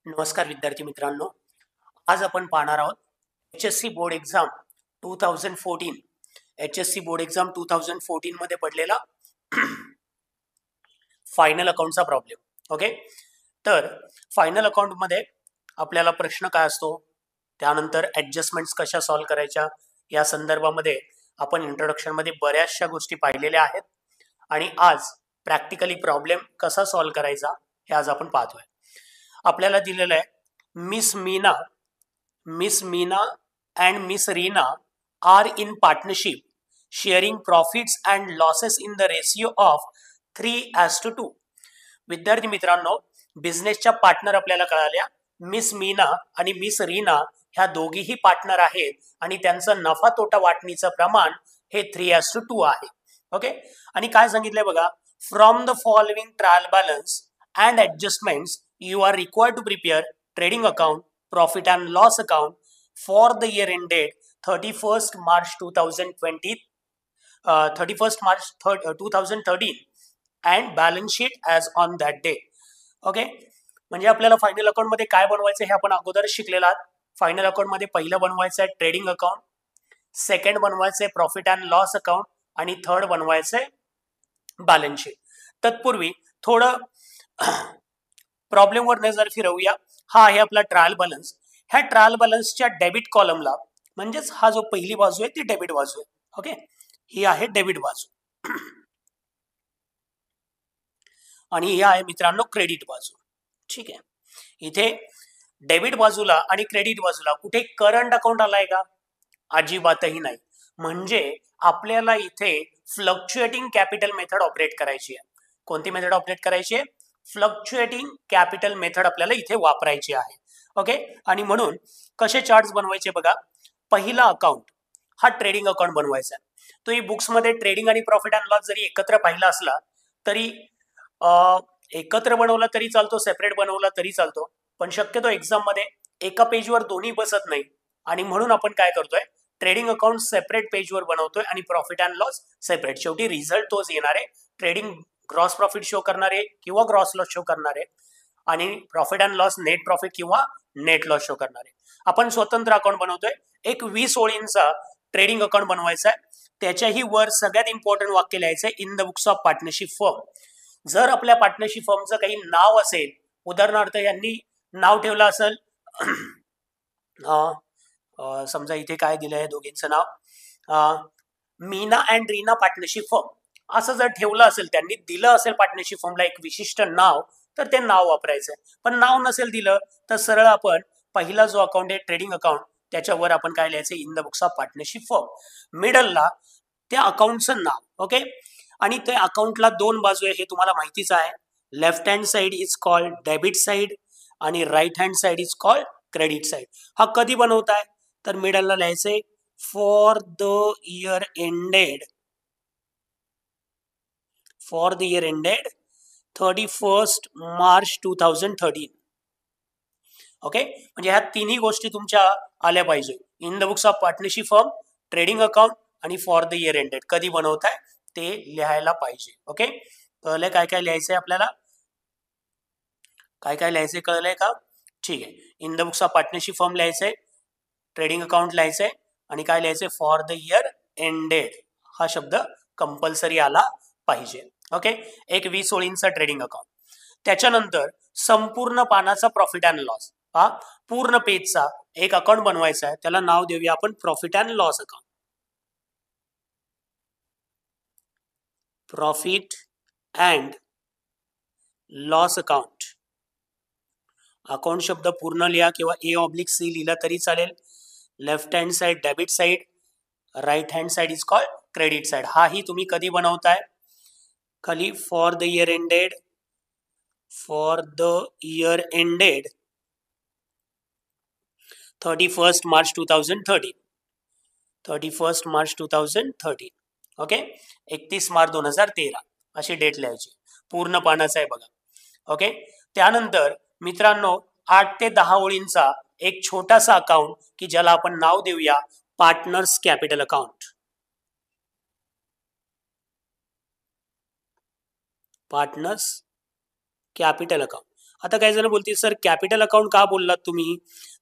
नमस्कार विद्यार्थी मित्रांनो, आज आपण पाहणार आहोत HSC board exam 2014 HSC board exam 2014 मध्ये पडलेला फायनल अकाउंटचा प्रॉब्लेम. ओके, तर फायनल अकाउंट मध्ये आपल्याला प्रश्न काय असतो, त्यानंतर ॲडजस्टमेंट्स कशा सॉल्व्ह करायच्या या संदर्भामध्ये आपण इंट्रोडक्शन मध्ये बऱ्याचशा गोष्टी पाहिलेल्या आहेत आणि आज प्रॅक्टिकली प्रॉब्लेम कसा सॉल्व्ह करायचा हे आज आपण पाहतोय. आपल्याला दिलेलं आहे miss Meena and miss Reena are in partnership sharing profits and losses in the ratio of 3:2. विद्यार्थी मित्रांनो, बिझनेसच्या पार्टनर आपल्याला कळाल्या. मिस मीना आणि मिस रीना ह्या दोघीही पार्टनर आहेत आणि त्यांचं नफा तोटा वाटणीचं प्रमाण हे 3:2 आहे. ओके, आणि काय सांगितलंय बघा, from the following trial balance and adjustments you are required to prepare trading account, profit and loss account for the year ended 31st March 2020, 31st March 2013 and balance sheet as on that day. Okay, म्हणजे आपल्याला final account मध्ये काय बनवायचं हे आपण अगोदर शिकलेलं आहात. फायनल अकाउंट मध्ये पहिलं बनवायचं आहे ट्रेडिंग अकाउंट, सेकंड बनवायचं आहे प्रॉफिट अँड लॉस अकाउंट आणि थर्ड बनवायचं आहे बॅलन्स शीट. तत्पूर्वी थोडं प्रॉब्लेम वर नजर फिरवूया. हा आहे आपला ट्रायल बॅलन्स. ह्या ट्रायल बॅलन्सच्या डेबिट कॉलमला, म्हणजेच हा जो पहिली बाजू आहे ती डेबिट बाजू आहे. ओके, ही आहे डेबिट बाजू आणि ही आहे मित्रांनो क्रेडिट बाजू. ठीक आहे, इथे डेबिट बाजूला आणि क्रेडिट बाजूला कुठे करंट अकाउंट आलाय का? अजिबातही नाही. म्हणजे आपल्याला इथे फ्लक्च्युएटिंग कॅपिटल मेथड ऑपरेट करायची आहे. कोणती मेथड ऑपरेट करायची आहे? फ्लक्च्युएटिंग कॅपिटल मेथड आपल्याला इथे वापरायची आहे. ओके, आणि म्हणून कसे चार्ट्स बनवायचे बघा. पहिला अकाउंट हा ट्रेडिंग अकाउंट बनवायचा आहे. तो ही बुक्स मध्ये ट्रेडिंग आणि प्रॉफिट अँड लॉस जरी एकत्र पाहिला असला तरी एकत्र बनवला तरी चालतो, सेपरेट बनवला तरी चालतो, पण शक्यतो एक्झाम मध्ये एका पेजवर दोन्ही बसत नाही आणि म्हणून आपण काय करतोय, ट्रेडिंग अकाउंट सेपरेट पेजवर बनवतोय आणि प्रॉफिट अँड लॉस सेपरेट. शेवटी रिझल्ट तोच येणार आहे. ट्रेडिंग ग्रॉस प्रॉफिट शो करणार आहे किंवा ग्रॉस लॉस शो करणार आहे आणि profit and loss net profit किंवा नेट लॉस शो करणार आहे. आपण स्वतंत्र अकाउंट बनवतोय. एक 20 ओळींचा ट्रेडिंग अकाउंट बनवायचा आहे. त्याच्याही वर सगळ्यात इम्पॉर्टंट वाक्य लिहायचं आहे, in the books of partnership firm. जर आपल्या पार्टनरशिप फर्मचं काही नाव असेल, उदाहरणार्थ यांनी नाव ठेवलं असेल समजा इथे काय दिलं आहे दोघींचं नाव, Meena and Reena partnership firm असं जर ठेवलं असेल, त्यांनी दिलं असेल पार्टनरशिप फर्मला एक विशिष्ट नाव, तर ते नाव वापरायचं आहे. पण नाव नसेल दिलं तर सरळ आपण पहिला जो अकाउंट आहे ट्रेडिंग अकाउंट त्याच्यावर आपण काय लिहायचं, in the books of partnership firm. मिडलला त्या अकाउंटचं नाव. ओके, आणि त्या अकाउंटला दोन बाजू आहे हे तुम्हाला माहितीच आहे. Left hand side is called debit side आणि right hand side is called credit side. हा कधी बनवताय तर मिडलला लिहायचंय for the year ended 31st March 2013. Okay, म्हणजे ह्या तिन्ही गोष्टी तुमच्या आल्या पाहिजे. In the books of partnership firm, trading account आणि फॉर द इयर एंडेड कधी बनवताय ते लिहायला पाहिजे. ओके, कळलंय काय काय लिहायचंय आपल्याला? काय काय लिहायचंय कळलंय का? ठीक आहे. In the books of partnership firm लिहायचंय, ट्रेडिंग अकाउंट लिहायचंय आणि काय लिहायचंय, फॉर द इयर एंडेड हा शब्द कंपल्सरी आला पाहिजे. ओके, एक 20 ओळींचा ट्रेडिंग अकाउंट. त्याच्यानंतर संपूर्ण पानाचा प्रॉफिट अँड लॉस, हा पूर्ण पेजचा एक अकाउंट बनवायचा आहे. त्याला नाव देऊया आपण profit and loss account. Profit and loss account. Account शब्द पूर्ण लिहा किंवा A/C लिहिला तरी चालेल. Left hand side debit side, right hand side is called credit side. हा ही तुम्ही कधी बनवताय? खाली for the year ended 31st March 2013. 31st March 2013. Okay, 31 March 2013 अशी डेट लिहायची. पूर्ण पानाचा आहे बघा. ओके, त्यानंतर मित्रांनो 8 ते 10 ओळींचा एक छोटासा अकाउंट की ज्याला आपण नाव देऊया partners capital account. Partners capital account. आता काही जण बोलतील सर कॅपिटल अकाउंट का बोललात तुम्ही,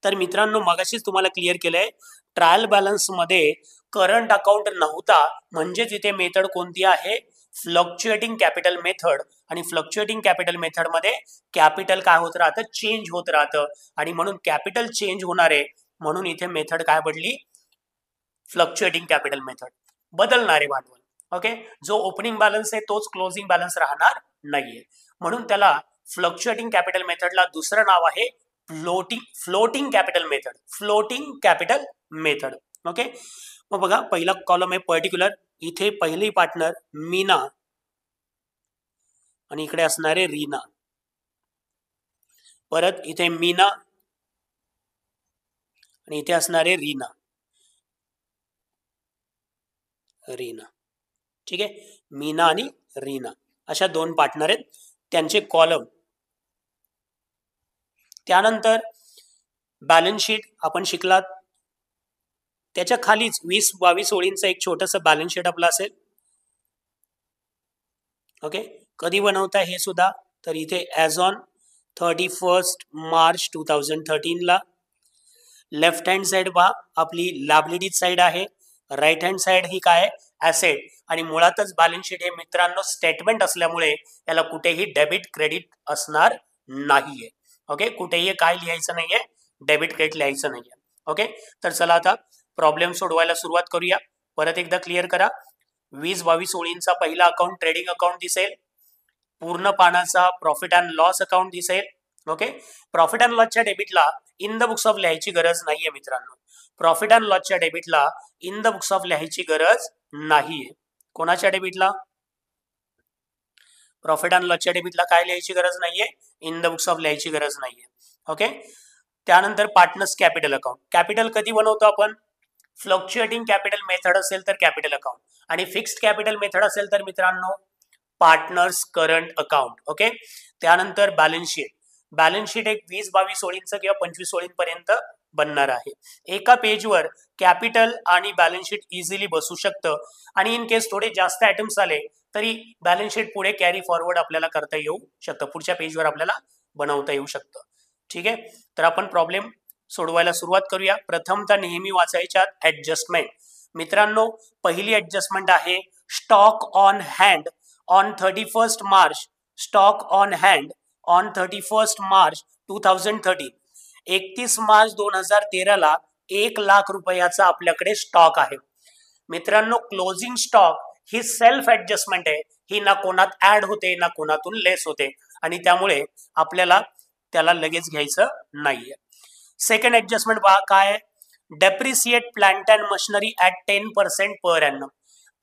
तर मित्रांनो मगाशीच तुम्हाला क्लिअर केलंय, ट्रायल बॅलन्स मध्ये करंट अकाउंट नव्हता, म्हणजेच इथे मेथड कोणती आहे, फ्लक्च्युएटिंग कॅपिटल मेथड. आणि फ्लक्च्युएटिंग कॅपिटल मेथड मध्ये कॅपिटल काय होत राहतं, चेंज होत राहतं, आणि म्हणून कॅपिटल चेंज होणार आहे, म्हणून इथे मेथड काय पडली, फ्लक्च्युएटिंग कॅपिटल मेथड. बदलणारे भांडवल. ओके, जो ओपनिंग बॅलन्स आहे तोच क्लोजिंग बॅलन्स राहणार नाहीये, म्हणून त्याला फ्लक्च्युएटिंग कॅपिटल मेथडला दुसरं नाव आहे floating capital method. Floating capital method. Okay, मग बघा पहिला कॉलम आहे पर्टिक्युलर, इथे पहिली पार्टनर मीना आणि इकडे असणारे रीना, परत इथे मीना आणि इथे असणारे रीना. ठीक आहे, मीना आणि रीना अशा दोन पार्टनर आहेत, त्यांचे कॉलम. त्यानंतर बॅलन्स शीट आपण शिकलात, त्याच्या खालीच 20-22 ओळींचं एक छोटंसं बॅलन्स शीट आपलं असेल. ओके, कधी बनवता हे सुद्धा, तर इथे ॲज ऑन 31 मार्च 2013 ला. लेफ्ट हँड साइड पहा आपली लायबिलिटी साइड आहे, राईट हँड साइड ही काय ॲसेट, आणि मुळातच बॅलन्स शीट हे मित्रांनो स्टेटमेंट असल्यामुळे याला कुठेही डेबिट क्रेडिट असणार नाहीये. ओके, कुठेही काय लिहायचं नाहीये, डेबिट क्रेडिट लिहायचं नाहीये. ओके, तर चला आता प्रॉब्लेम सोडवायला सुरुवात करूया. परत एकदा क्लिअर करा, 20-22 ओळींचा पहिला अकाउंट ट्रेडिंग अकाउंट दिसेल, पूर्ण पानाचा प्रॉफिट अँड लॉस अकाउंट दिसेल. ओके, प्रॉफिट अँड लॉसच्या डेबिटला इन द बुक्स ऑफ लिहायची गरज नाहीये मित्रांनो, प्रॉफिट अँड लॉसच्या डेबिटला इन द बुक्स ऑफ लिहायची गरज नाहीये. कोणाच्या डेबिटला, प्रॉफिट अँड लॉसच्या डेबिटला काय लिहायची गरज नाहीये, इन द बुक्स ऑफ लिहायची गरज नाहीये. ओके, त्यानंतर पार्टनर्स कॅपिटल अकाउंट. कॅपिटल कधी बनवतो आपण, फ्लक्च्युएटिंग कॅपिटल मेथड असेल तर कॅपिटल अकाउंट, आणि फिक्स्ड कॅपिटल मेथड असेल तर मित्रांनो पार्टनर्स करंट अकाउंट. ओके, त्यानंतर बॅलन्स शीट. बॅलन्स शीट एक 20-22 ओळींचं किंवा 25 ओळींपर्यंत बनणार आहे. एका पेजवर कॅपिटल आणि बॅलन्स शीट इझिली बसू शकतं, आणि इन केस थोडे जास्त आयटम्स आले तरी बॅलन्स शीट पुढे कॅरी फॉरवर्ड आपल्याला करता येऊ शकतं, पुढच्या पेजवर आपल्याला बनवता येऊ शकतं. ठीक आहे, तर आपण प्रॉब्लेम सोडवायला सुरुवात करूया. प्रथमतः नेहमी वाचायच्या ऍडजस्टमेंट. मित्रांनो पहिली ऍडजस्टमेंट आहे stock on hand on 31 March, stock on hand on 31 March 2013. 31 March 2013 ला 1 लाख रुपयाचा आपल्याकडे स्टॉक आहे. मित्रांनो क्लोजिंग स्टॉक ही सेल्फ ऍडजस्टमेंट आहे, ही ना कोणात ऍड होते ना कोणातून लेस होते, आणि त्यामुळे आपल्याला त्याला लगेच घ्यायचं नाहीये. सेकंड ऍडजस्टमेंट पहा काय, depreciate plant and machinery at 10% per annum.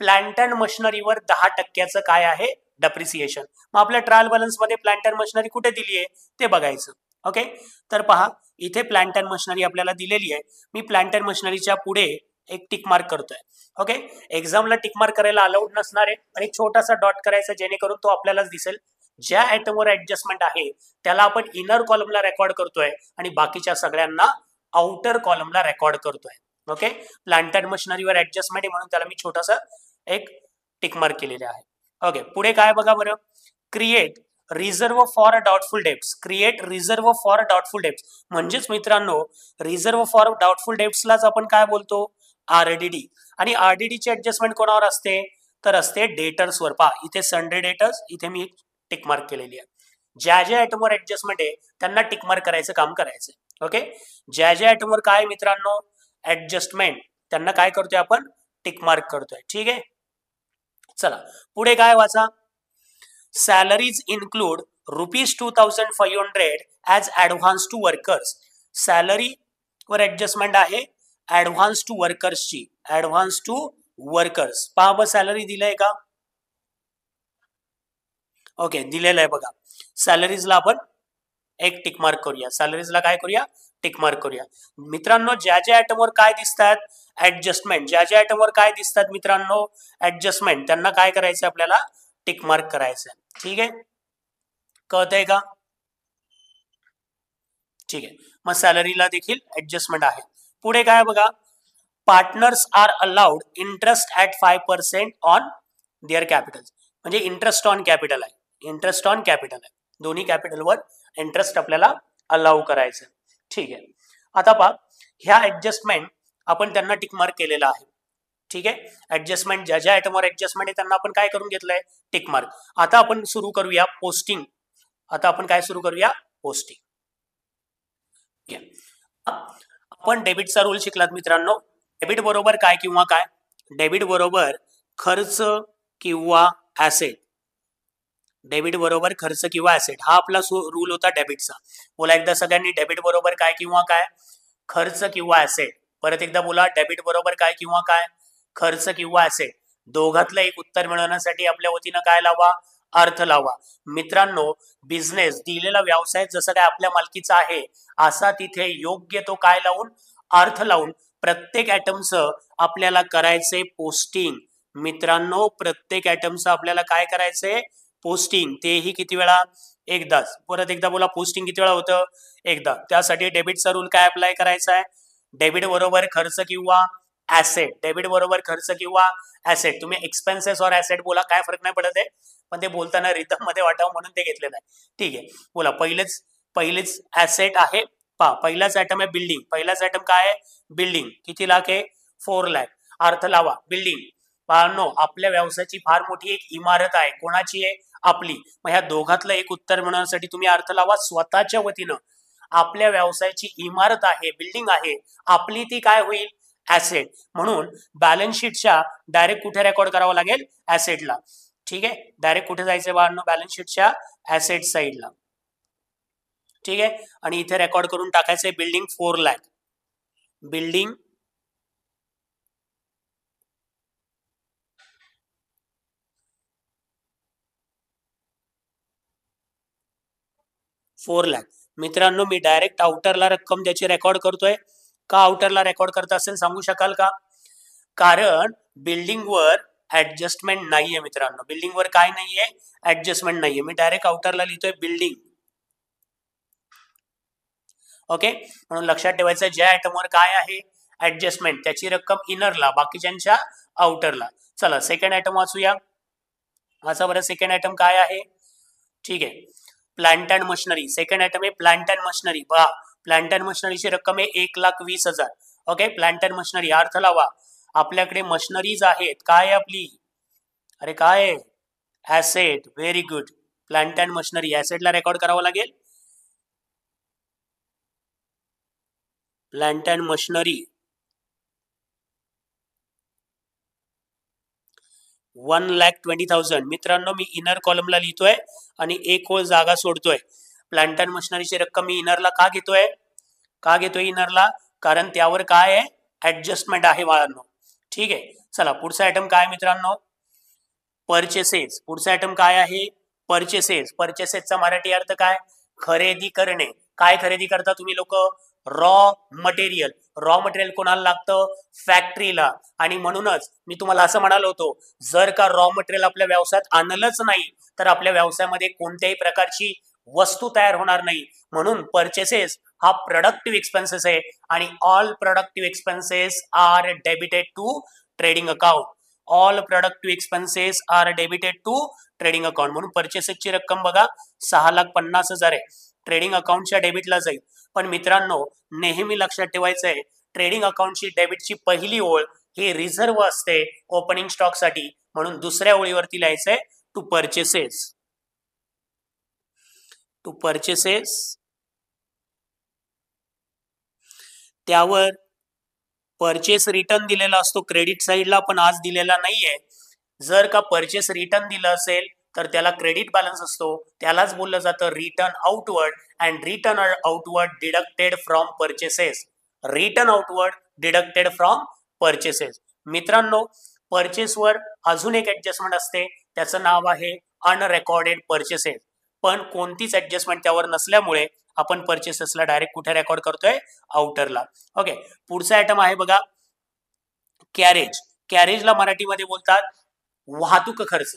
Plant and मशिनरीवर 10% काय आहे डेप्रिसिएशन. मग आपल्या ट्रायल बॅलन्स मध्ये प्लांट अँड मशिनरी कुठे दिली आहे ते बघायचं. ओके, तर पहा इथे प्लांट अँड मशिनरी आपल्याला दिलेली आहे, मी प्लांट अँड मशिनरीच्या पुढे एक टिक मार्क करतोय. ओके, एक्झामला टिक मार्क करायला अलाउड नसणार आहे, आणि छोटासा डॉट करायचा जेणेकरून तो आपल्यालाच दिसेल. ज्या आयटमवर ऍडजस्टमेंट आहे त्याला आपण इनर कॉलमला रेकॉर्ड करतोय, आणि बाकीच्या सगळ्यांना आउटर कॉलमला रेकॉर्ड करतोय. ओके, प्लांट अँड मशिनरीवर ऍडजस्टमेंट आहे म्हणून त्याला मी छोटासा एक टिक मार्क केलेले आहे. ओके, पुढे काय बघा बरं, create reserve for doubtful debts. Create reserve for doubtful debts म्हणजेच मित्रांनो रिझर्व फॉर डाउटफुल डेब्ट्सलाच आपण काय बोलतो, आरडीडी. आणि आरडीडीची ऍडजस्टमेंट कोणावर असते, तर असते डेटर्सवर. पहा इथे सनडे डेटर्स, इथे मी टिक मार्क केलेली आहे. ज्या ज्या आयटमवर ऍडजस्टमेंट आहे त्यांना टिक मार्क करायचं काम करायचं. ओके, ज्या ज्या आयटमवर काय मित्रांनो ऍडजस्टमेंट, त्यांना काय करतोय आपण, टिक मार्क करतोय. ठीक आहे, चला पुढे काय वाचा, salaries include ₹2,500 as advance to workers. Salary वर ऍडजस्टमेंट आहे ऍडव्हान्स टू वर्कर्सची, ऍडव्हान्स टू वर्कर्स. पहा बघ सॅलरी दिलंय का, ओके दिलेलं आहे बघा. सॅलरीजला आपण एक टिक मार्क करूया, सॅलरीजला काय करूया, टिक मार्क करूया. मित्रांनो ज्या ज्या आयटमवर काय दिसतात ऍडजस्टमेंट, ज्या ज्या आयटमवर काय दिसतात मित्रांनो ऍडजस्टमेंट, त्यांना काय करायचं आपल्याला, टिक मार्क करायचं. ठीक आहे, कळतंय का, ठीक आहे. मग सॅलरीला देखील ऍडजस्टमेंट आहे. पुढे काय बघा, partners are allowed interest at 5% on their capital. म्हणजे इंटरेस्ट ऑन कॅपिटल आहे, इंटरेस्ट ऑन कॅपिटल आहे, दोन्ही कॅपिटलवर इंटरेस्ट आपल्याला अलाउ करायचं. ठीक आहे. आता पहा, ह्या ऍडजस्टमेंट आपण त्यांना टिक मार्क केलेला आहे. ठीक आहे. ऍडजस्टमेंट ज्या ज्या आयटमवर ऍडजस्टमेंट आहे त्यांना आपण काय करून घेतलंय, टिक मार्क. आता आपण सुरू करूया पोस्टिंग. आता आपण काय सुरू करूया, पोस्टिंग. आपण डेबिटचा रूल शिकलात मित्रांनो. डेबिट बरोबर काय किंवा काय, डेबिट बरोबर खर्च किंवा ऍसेट. डेबिट बरोबर खर्च किंवा ऍसेट हा आपला रूल होता डेबिटचा. बोला एकदा सगळ्यांनी, डेबिट बरोबर काय किंवा काय, खर्च किंवा ऍसेट. परत एकदा बोला, डेबिट बरोबर काय किंवा काय, खर्च किंवा ऍसेट. दोघातलं एक उत्तर मिळवण्यासाठी आपल्या वतीनं काय लावा, अर्थ लावा. मित्रांनो, बिझनेस दिलेला व्यवसाय जसं काय आपल्या मालकीचा आहे असा तिथे योग्य तो काय लावून, अर्थ लावून प्रत्येक ऍटमचं आपल्याला करायचे पोस्टिंग. मित्रांनो, प्रत्येक ऍटमचं आपल्याला काय करायचंय, पोस्टिंग. तेही किती वेळा, एकदाच. परत एकदा बोला, पोस्टिंग किती वेळा होतं, एकदा. त्यासाठी डेबिटचा रूल काय अप्लाय करायचा आहे, डेबिट बरोबर खर्च किंवा ऍसेट. डेबिट बरोबर खर्च किंवा ऍसेट. तुम्ही एक्सपेन्सेस और ऍसेट बोला, काय फरक नाही पडत आहे, पण ते बोलताना रिदम मध्ये वाटावं म्हणून ते घेतलेलं आहे. ठीक आहे. बोला, पहिलेच ऍसेट आहे. पहा, पहिलाच आयटम आहे बिल्डिंग. पहिलाच आयटम काय आहे, बिल्डिंग. किती लाख आहे, 4 लाख. अर्थ लावा, बिल्डिंग. नो, आपल्या व्यवसायाची फार मोठी एक इमारत आहे. कोणाची आहे, आपली. मग ह्या दोघातलं एक उत्तर मिळवण्यासाठी तुम्ही अर्थ लावा स्वतःच्या वतीनं. आपल्या व्यवसायाची इमारत आहे, बिल्डिंग आहे, आपली ती काय होईल, ऍसेट. म्हणून बॅलन्स शीटच्या डायरेक्ट कुठे रेकॉर्ड करावं लागेल, ऍसेटला. ठीक आहे. डायरेक्ट कुठे जायचंय बाळांनो, बॅलन्स शीटच्या ऍसेट साइडला. ठीक आहे. आणि इथे रेकॉर्ड करून टाकायचंय बिल्डिंग 4 लाख. बिल्डिंग 4 लाख. मित्रांनो, मी डायरेक्ट आउटरला रक्कम त्याची रेकॉर्ड करतोय. का आउटरला रेकॉर्ड करत असेल सांगू शकाल का? कारण बिल्डिंगवर ऍडजस्टमेंट नाहीये मित्रांनो. बिल्डिंगवर काय नाहीये, ऍडजस्टमेंट नाहीये. मी डायरेक्ट आउटरला लिहितोय बिल्डिंग. ओके. म्हणून लक्षात ठेवायचं, ज्या आयटमवर काय आहे ऍडजस्टमेंट त्याची रक्कम इनरला, बाकीच्यांच्या आउटरला. चला सेकंड आयटम वाचूया. वाचा बरं, सेकंड आयटम काय आहे. ठीक आहे. Plant and machinery. Second item आहे प्लांट अँड मशिनरी. पहा, प्लांट अँड मशिनरीची रक्कम आहे 1,20,000. ओके. प्लांट अँड मशिनरी अर्थ लावा, आपल्याकडे मशिनरीज आहेत. काय आपली, अरे काय, asset. Very good. Plant and machinery ऍसेटला रेकॉर्ड करावं लागेल. Plant and machinery 1,20,000. मित्रांनो, मी इनर कॉलमला लिहितोय आणि एक ओळ जागा सोडतोय. प्लांट अँड मशिनरीची रक्कम मी इनरला का घेतोय इनरला, कारण त्यावर काय आहे, ऍडजस्टमेंट आहे बाळांनो. ठीक आहे. चला पुढचा आयटम काय मित्रांनो, परचेसेस. पुढचा आयटम काय आहे, परचेसेस. परचेसेसचा मराठी अर्थ काय, खरेदी करणे. काय खरेदी करता तुम्ही लोक, रॉ मटेरियल. रॉ मटेरियल कोणाला लागतं, फॅक्टरीला. आणि म्हणूनच मी तुम्हाला असं म्हणालो होतो, जर का रॉ मटेरियल आपल्या व्यवसायात आणलंच नाही तर आपल्या व्यवसायामध्ये कोणत्याही प्रकारची वस्तू तयार होणार नाही. म्हणून परचेसेस हा प्रोडक्टिव्ह एक्सपेन्सेस आहे आणि all productive expenses are debited to trading account. All productive expenses are debited to trading account. म्हणून परचेसेसची रक्कम बघा 6,50,000 आहे, ट्रेडिंग अकाउंटच्या डेबिटला जाईल. पण मित्रांनो, नेहमी लक्षात ठेवायचंय, ट्रेडिंग अकाउंटची डेबिटची पहिली ओळ ही रिझर्व असते ओपनिंग स्टॉक साठी. म्हणून दुसऱ्या ओळीवरती लिहायचंय टू परचेसेस. To purchases. त्यावर परचेस रिटर्न दिलेला असतो क्रेडिट साइडला, पण आज दिलेला नाहीये. जर का परचेस रिटर्न दिलं असेल तर त्याला क्रेडिट बॅलन्स असतो. त्यालाच बोललं जातं return outward. And return outward deducted from purchases. Return outward deducted from purchases. मित्रांनो, परचेसवर अजून एक ऍडजस्टमेंट असते, त्याचं नाव आहे अनरेकॉर्डेड परचेसेस. पण कोणतीच ऍडजस्टमेंट त्यावर नसल्यामुळे आपण परचेसेसला डायरेक्ट कुठे रेकॉर्ड करतोय, आउटरला. ओके. पुढचा आयटम आहे बघा, कॅरेज. कॅरेजला मराठीमध्ये बोलतात वाहतूक खर्च.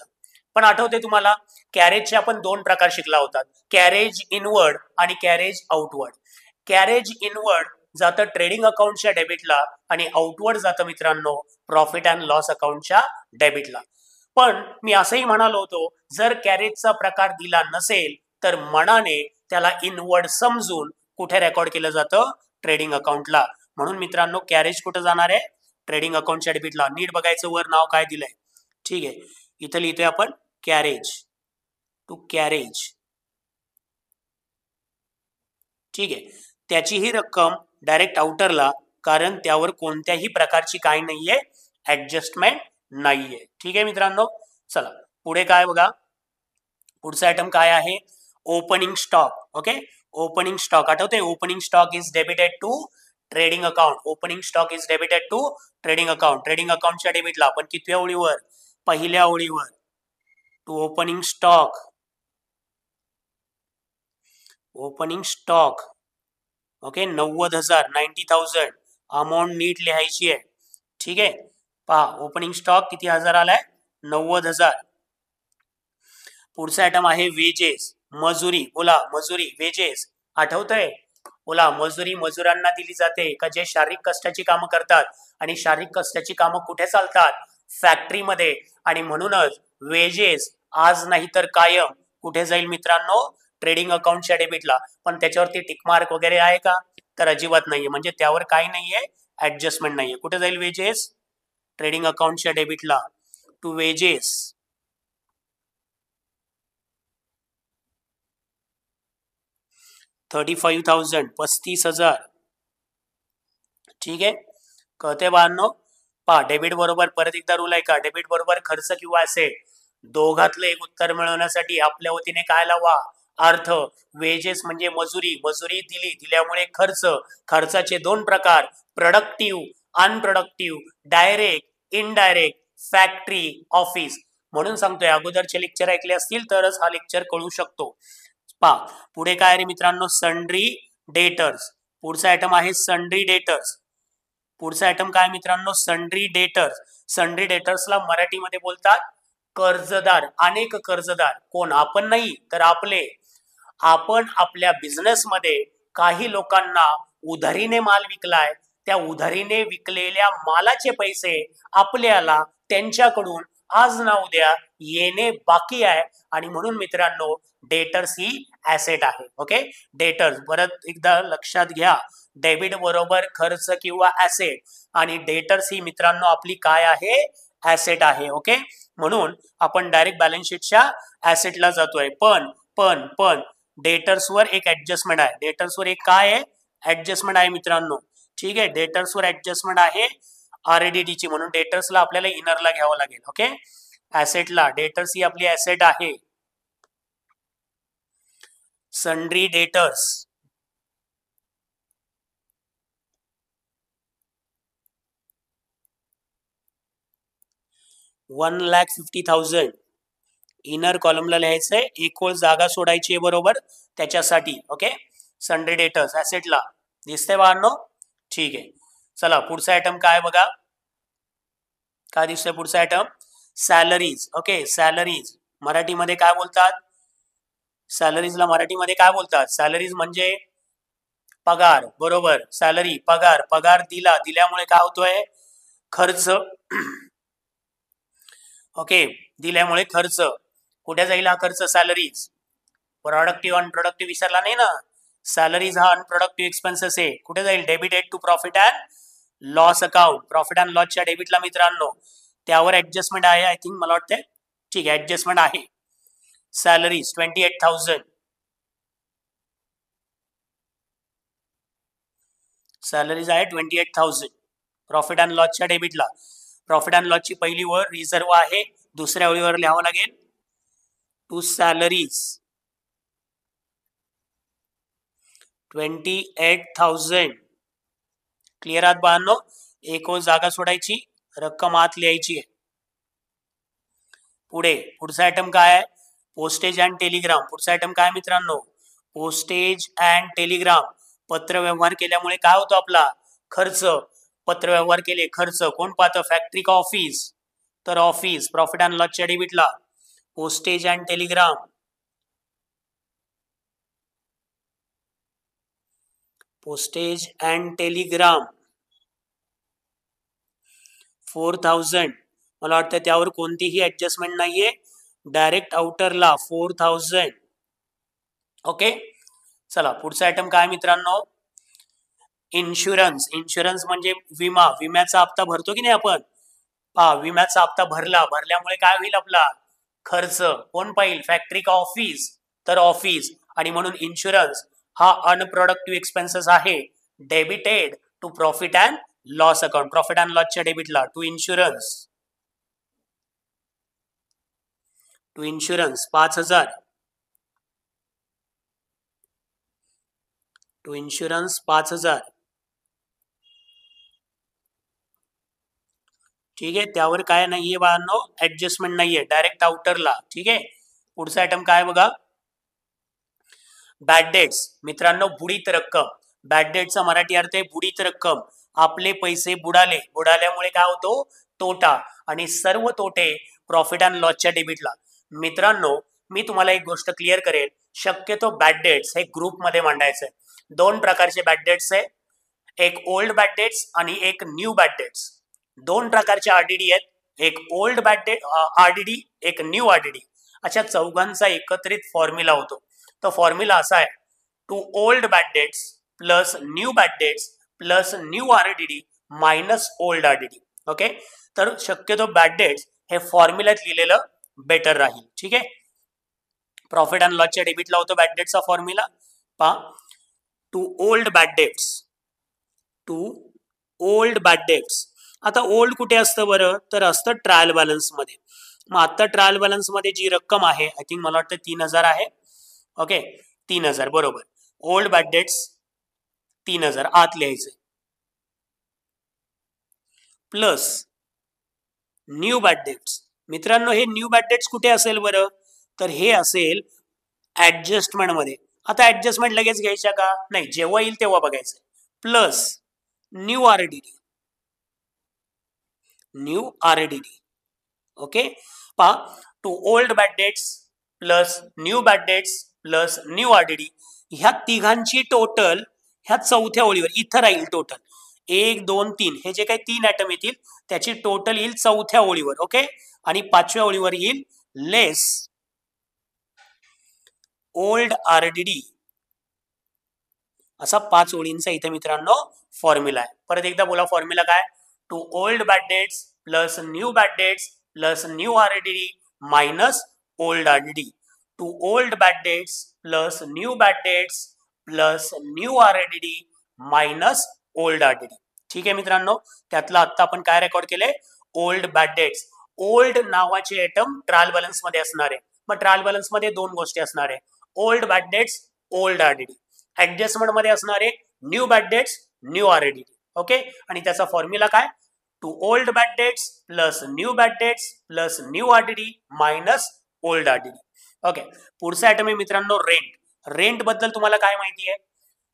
पण आठवते तुम्हाला, कॅरेजचे आपण 2 प्रकार शिकला होता, कॅरेज इनवर्ड आणि कॅरेज आउटवर्ड. कॅरेज इनवर्ड जातं ट्रेडिंग अकाउंटच्या डेबिटला आणि आउटवर्ड जातं मित्रांनो प्रॉफिट अँड लॉस अकाउंटच्या डेबिटला. पण मी असंही म्हणालो होतो, जर कॅरेजचा प्रकार दिला नसेल तर मनाने त्याला इनवर्ड समजून कुठे रेकॉर्ड केलं जातं, ट्रेडिंग अकाउंटला. म्हणून मित्रांनो कॅरेज कुठं जाणार आहे, ट्रेडिंग अकाउंटच्या डेबिटला. नीट बघायचं वर नाव काय दिलंय. ठीक आहे, इथं लिहितोय आपण कॅरेज, टू कॅरेज. ठीक आहे, त्याची ही रक्कम डायरेक्ट आउटरला, कारण त्यावर कोणत्याही प्रकारची काय नाहीये, ऍडजस्टमेंट नाहीये. ठीक आहे मित्रांनो, चला पुढे काय बघा. पुढचा आयटम काय आहे, opening stock. Okay, opening stock आठवते, opening stock is debited to trading account. Opening stock is debited to trading account. Trading अकाउंटच्या डेबिटला आपण कितव्या ओळीवर, पहिल्या ओळीवर, to opening stock. Opening stock okay 90,000, 90,000 amount नीट लिहायची आहे. ठीक आहे, पहा ओपनिंग स्टॉक किती हजार आलाय, 90,000. पुढचा आयटम आहे वेजेस, मजुरी. बोला मजुरी, वेजेस आठवतंय, बोला मजुरी मजुरांना दिली जाते का जे शारीरिक कष्टाची कामं करतात, आणि शारीरिक कष्टाची कामं कुठे चालतात, फॅक्टरीमध्ये. आणि म्हणूनच वेजेस आज नाही तर कायम कुठे जाईल मित्रांनो, ट्रेडिंग अकाउंटच्या डेबिटला. पण त्याच्यावरती टिक मार्क वगैरे आहे का, तर अजिबात नाहीये, म्हणजे त्यावर काही नाहीये, ऍडजस्टमेंट नाहीये. कुठे जाईल वेजेस, ट्रेडिंग अकाउंटच्या डेबिटला, टू वेजेस. $35,000, 35,000. ठीक आहे, कळते बाळांनो. पहा डेबिट बरोबर, परत एकदा रूल आहे का, डेबिट बरोबर खर्च किंवा असेट, दोघातलं एक उत्तर मिळवण्यासाठी आपल्या वतीने काय लावा, अर्थ. वेजेस म्हणजे मजुरी, मजुरी दिली, दिल्यामुळे खर्च. खर्चाचे दोन प्रकार, productive, unproductive, direct, indirect, factory, office. म्हणून सांगतोय, अगोदरचे लेक्चर ऐकले असतील तरच हा लेक्चर कळू शकतो. पहा पुढे काय रे मित्रांनो, सन्ड्री डेटर्स. पुढचा आयटम आहे सन्ड्री डेटर्स. पुढचा आयटम काय मित्रांनो, सन्ड्री डेटर्स. सन्ड्री डेटर्सला मराठीमध्ये बोलतात कर्जदार. अनेक कर्जदार, कोण, आपण नाही तर आपले. आपण आपल्या बिझनेसमध्ये काही लोकांना उधारीने माल विकलाय, त्या उधारीने विकलेल्या मालाचे पैसे आपल्याला त्यांच्याकडून आज ना उद्या येणे बाकी आहे. आणि म्हणून मित्रांनो डेटर्स ही ऍसेट आहे. ओके, डेटर्स परत एकदा लक्षात घ्या, डेबिट बरोबर खर्च किंवा ऍसेट, आणि डेटर्स ही मित्रांनो आपली काय आहे, ऍसेट आहे. ओके, म्हणून आपण डायरेक्ट बॅलन्स शीटच्या ऍसेटला जातोय. पण पण पण डेटर्सवर एक ऍडजस्टमेंट आहे. डेटर्सवर एक काय आहे, ऍडजस्टमेंट आहे मित्रांनो. ठीक आहे, डेटर्सवर ऍडजस्टमेंट आहे आरडीडीची, म्हणून डेटर्सला आपल्याला इनरला घ्यावं लागेल. ओके, ऍसेटला, डेटर्स ही आपली ऍसेट आहे. Sundry debtors, $1,50,000. इनर कॉलमला लिहायचंय, एक ओळ जागा सोडायची आहे बरोबर त्याच्यासाठी. ओके, सन्ड्री डेटर्स ऍसेटला दिसतंय बाळांनो. ठीक आहे, चला पुढचा आयटम काय बघा, काय दिसतंय पुढचा आयटम, सॅलरीज. ओके, सॅलरीज मराठीमध्ये काय बोलतात, सॅलरीजला मराठीमध्ये काय बोलतात, सॅलरीज म्हणजे पगार. बरोबर, सॅलरी पगार, पगार दिला, दिल्यामुळे काय होतोय, खर्च. ओके, दिल्यामुळे खर्च. कुठे जाईल हा खर्च, सॅलरीज. प्रोडक्टिव्ह अनप्रोडक्टिव्ह विसरला नाही ना, सॅलरीज हा अनप्रोडक्टिव्ह एक्सपेन्सेस आहे. कुठे जाईल, debited to profit and loss account. Profit and लॉसच्या डेबिटला मित्रांनो त्यावर ऍडजस्टमेंट आहे, आय थिंक, मला वाटतंय. ठीक आहे, ऍडजस्टमेंट आहे. सॅलरीज 28,000. सॅलरीज आहे 28,000 प्रॉफिट अँड लॉसच्या डेबिटला. प्रॉफिट अँड लॉसची पहिली ओळ रिझर्व आहे, दुसऱ्या ओळीवर लिहावं लागेल टू सॅलरीज 28,000. क्लिअर आहात बाळांनो, एक ओळ जागा सोडायची, रक्कम आत लिहायची आहे. पुढे पुढचा आयटम काय आहे, पोस्टेज अँड टेलिग्राम. पुढचा आयटम काय मित्रांनो, पोस्टेज अँड टेलिग्राम. पत्र व्यवहार केल्यामुळे काय होतो आपला, खर्च. पत्र व्यवहार केले, खर्च. कोण पाहतं, फॅक्टरी का ऑफिस, तर ऑफिस. प्रॉफिट अँड लॉसच्या डेबिटला postage and Telegram. Postage and Telegram 4,000. मला वाटतं त्यावर कोणतीही ऍडजस्टमेंट नाहीये, डायरेक्ट आउटरला 4,000. ओके, चला पुढचा आयटम काय मित्रांनो, इन्शुरन्स. इन्शुरन्स म्हणजे विमा. विम्याचा हप्ता भरतो की नाही आपण, विम्याचा हप्ता भरल्यामुळे काय होईल आपला खर्च. कोण पाहिजे, फॅक्टरी का ऑफिस, तर ऑफिस. आणि म्हणून इन्शुरन्स हा अनप्रोडक्टिव्ह एक्सपेन्सेस आहे, debited to profit and loss account. Profit and लॉसच्या डेबिटला टू इन्शुरन्स. 5,000 to insurance 5,000. ठीक आहे, त्यावर काय नाहीये बाळांनो, ऍडजस्टमेंट नाहीये, डायरेक्ट आउटरला. ठीक आहे, पुढचा आयटम काय बघा, बॅड डेट्स. मित्रांनो बुडीत रक्कम. बॅड डेटचा मराठी अर्थ आहे बुडीत रक्कम. आपले पैसे बुडाल्यामुळे काय होतो, तोटा. आणि सर्व तोटे प्रॉफिट अँड लॉसच्या डेबिटला. मित्रांनो मी तुम्हाला एक गोष्ट क्लिअर करेल, शक्यतो बॅड डेट्स हे ग्रुप मध्ये मांडायचं आहे. 2 प्रकारचे बॅड डेट्स आहे, एक ओल्ड बॅड डेट्स आणि एक न्यू बॅड डेट्स. 2 प्रकारचे आरडीडी आहेत, एक ओल्ड बॅड डेट आरडीडी, एक न्यू आरडीडी. अशा चौघांचा एकत्रित फॉर्म्युला होतो. तो फॉर्म्युला असा आहे, to old bad debts plus new bad debts plus new RDD minus old RDD. Okay, तर शक्यतो बॅड डेट्स हे फॉर्म्युल्यात लिहिलेलं बेटर राहील. ठीक आहे, प्रॉफिट अँड लॉसच्या डेबिटला होतो बॅड डेट्सचा formula. To old bad debts, to old bad debts. आता ओल्ड कुठे असतं बरं, तर असतं ट्रायल बॅलन्स मध्ये. मग आता ट्रायल बॅलन्स मध्ये जी रक्कम आहे, आय थिंक मला वाटतं 3,000 आहे. ओके, 3,000 बरोबर. ओल्ड बॅड डेट्स 3,000 आत लिहायचे, प्लस न्यू बॅड डेट्स. मित्रांनो हे न्यू बॅड डेट्स कुठे असेल बरं, तर हे असेल ऍडजस्टमेंट मध्ये. आता ऍडजस्टमेंट लगेच घ्यायच्या का, नाही, जेव्हा येईल तेव्हा बघायचं. Plus new RDD, new RDD. Okay, पहा, to old bad debts plus new bad debts plus new RDD, ह्या तिघांची टोटल ह्या चौथ्या ओळीवर इथं राहील. टोटल 1 2 3 हे जे काही 3 आयटम येतील त्याची टोटल येईल चौथ्या ओळीवर. ओके, आणि 5व्या ओळीवर येईल लेस ओल्ड आरडीडी. असा 5 ओळींचा इथे मित्रांनो फॉर्म्युला आहे. परत एकदा बोला फॉर्म्युला काय, to old bad debts plus new bad debts plus new RDD minus old RDD. To old bad debts plus new bad debts plus new RDD minus old RDD. ठीक आहे मित्रांनो, त्यातलं आता आपण काय रेकॉर्ड केलंय, ओल्ड बॅड डेट्स. ओल्ड नावाचे item trial balance मध्ये असणार आहे. मग ट्रायल बॅलन्स मध्ये 2 गोष्टी असणार आहे, old bad debts, old RDD. Adjustment मध्ये असणार आहे new bad debts, new RDD. Okay, आणि त्याचा फॉर्म्युला काय, to old bad debts plus new bad debts plus new RDD minus old RDD. Okay, पुढचा आयटम आहे मित्रांनो रेंट. रेंट बद्दल तुम्हाला काय माहिती आहे,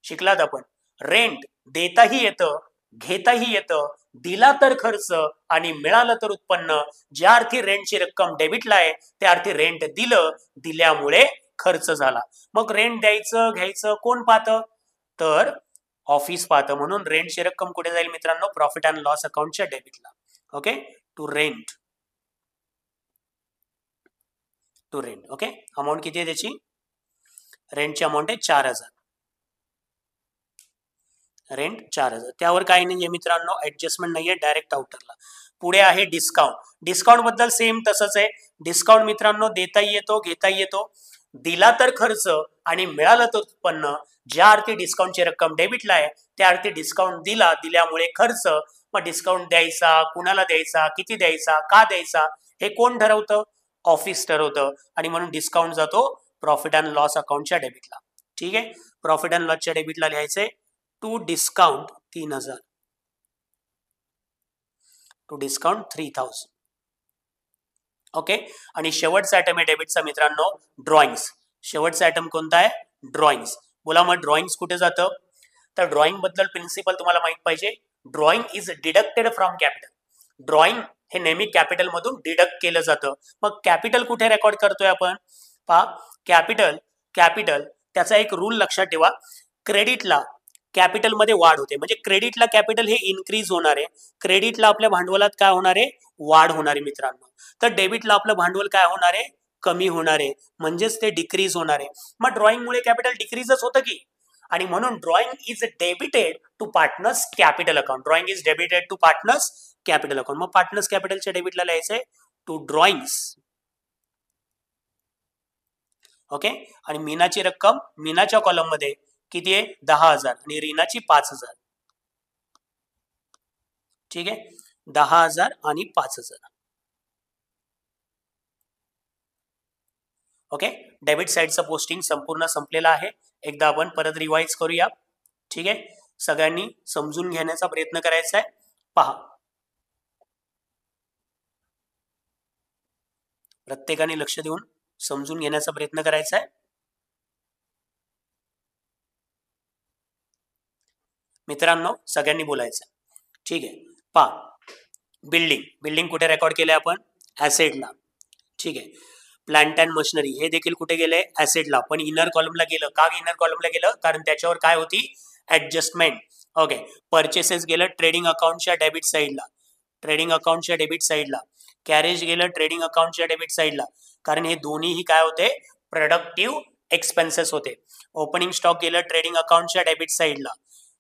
शिकलात आपण. रेंट देताही येतं, घेताही येतं, दिला तर खर्च आणि मिळालं तर उत्पन्न. ज्या अर्थी रेंटची रक्कम डेबिटला आहे त्या अर्थी रेंट दिल्यामुळे खर्च झाला. मग रेंट द्यायचं घ्यायचं कोण पाहतं, तर ऑफिस पाहतं. म्हणून रेंटची रक्कम कुठे जाईल मित्रांनो, प्रॉफिट अँड लॉस अकाउंटच्या डेबिटला. Okay, to rent, to rent. Okay, amount किती आहे त्याची, रेंटची अमाऊंट आहे 4,000. रेंट 4,000. त्यावर काही नाहीये मित्रांनो, ऍडजस्टमेंट नाहीये, डायरेक्ट आउटरला. पुढे आहे डिस्काउंट. डिस्काउंट बद्दल सेम तसंच आहे. डिस्काउंट मित्रांनो देताही येतो, घेताही येतो. दिला तर खर्च आणि मिळालं तर उत्पन्न. ज्या अर्थी डिस्काउंटची रक्कम डेबिटला आहे त्या अर्थी डिस्काउंट दिल्यामुळे खर्च. मग डिस्काउंट द्यायचा, कुणाला द्यायचा, किती द्यायचा, का द्यायचा, हे कोण ठरवतं, ऑफिस ठरवतं. आणि म्हणून डिस्काउंट जातो प्रॉफिट अँड लॉस अकाउंटच्या डेबिटला. ठीक आहे, प्रॉफिट अँड लॉसच्या डेबिटला लिहायचंय to discount 3,000, to discount 3,000. Okay, आणि शेवटचा आयटम आहे डेबिटचा मित्रांनो ड्रॉइंग्स. शेवटचा आयटम कोणता आहे, ड्रॉइंग्स. बोला मग ड्रॉइंग्स कुठे जातं, तर ड्रॉइंग बद्दल प्रिन्सिपल तुम्हाला माहित पाहिजे. Drawing is deducted from capital. Drawing हे नेहमी कॅपिटल मधून डिडक्ट केलं जातं. मग कॅपिटल कुठे रेकॉर्ड करतोय आपण, पहा, कॅपिटल त्याचा एक रूल लक्षात ठेवा. क्रेडिटला कॅपिटल मध्ये वाढ होते, म्हणजे क्रेडिटला कॅपिटल हे इन्क्रीज होणार आहे, क्रेडिटला आपल्या भांडवलात काय होणार आहे, वाढ होणार आहे मित्रांनो. तर डेबिटला आपलं भांडवल काय होणार आहे, कमी होणार आहे, म्हणजेच ते डिक्रीज होणार आहे. मग ड्रॉइंगमुळे कॅपिटल डिक्रीजच होतं की, आणि म्हणून drawing is debited to partners capital account. Drawing is debited to partners capital account. मग पार्टनर्स कॅपिटलच्या डेबिटला लिहायचंय टू ड्रॉइंग्स. ओके. आणि मीनाची रक्कम मीनाच्या कॉलम मध्ये किती आहे? 10,000 आणि रीनाची 5,000. ठीक आहे, 10,000 आणि 5,000. ओके. डेबिट साईडचं पोस्टिंग संपूर्ण संपलेलं आहे. एकदा आपण परत रिवाइज करूया. ठीक आहे, सगळ्यांनी समजून घेण्याचा प्रयत्न करायचा आहे. पहा, प्रत्येकाने लक्ष देऊन समजून घेण्याचा प्रयत्न करायचा आहे. मित्रांनो, सगळ्यांनी बोलायचं. ठीक आहे, पहा, बिल्डिंग कुठे रेकॉर्ड केले आपण? ऍसेटला. ठीक आहे. प्लांट अँड मशिनरी हे देखील कुठे गेले? ऍसेटला. पण इनर कॉलमला गेलं का? इनर कॉलमला गेलं कारण त्याच्यावर काय होती? ऍडजस्टमेंट. ओके. परचेसेस गेलं ट्रेडिंग अकाउंटच्या डेबिट साईडला. ट्रेडिंग अकाउंटच्या डेबिट साईडला. कॅरेज गेलं ट्रेडिंग अकाउंटच्या डेबिट साईडला, कारण हे दोन्हीही काय होते? प्रोडक्टिव्ह एक्सपेन्सेस होते. ओपनिंग स्टॉक गेलं ट्रेडिंग अकाउंटच्या डेबिट साईडला.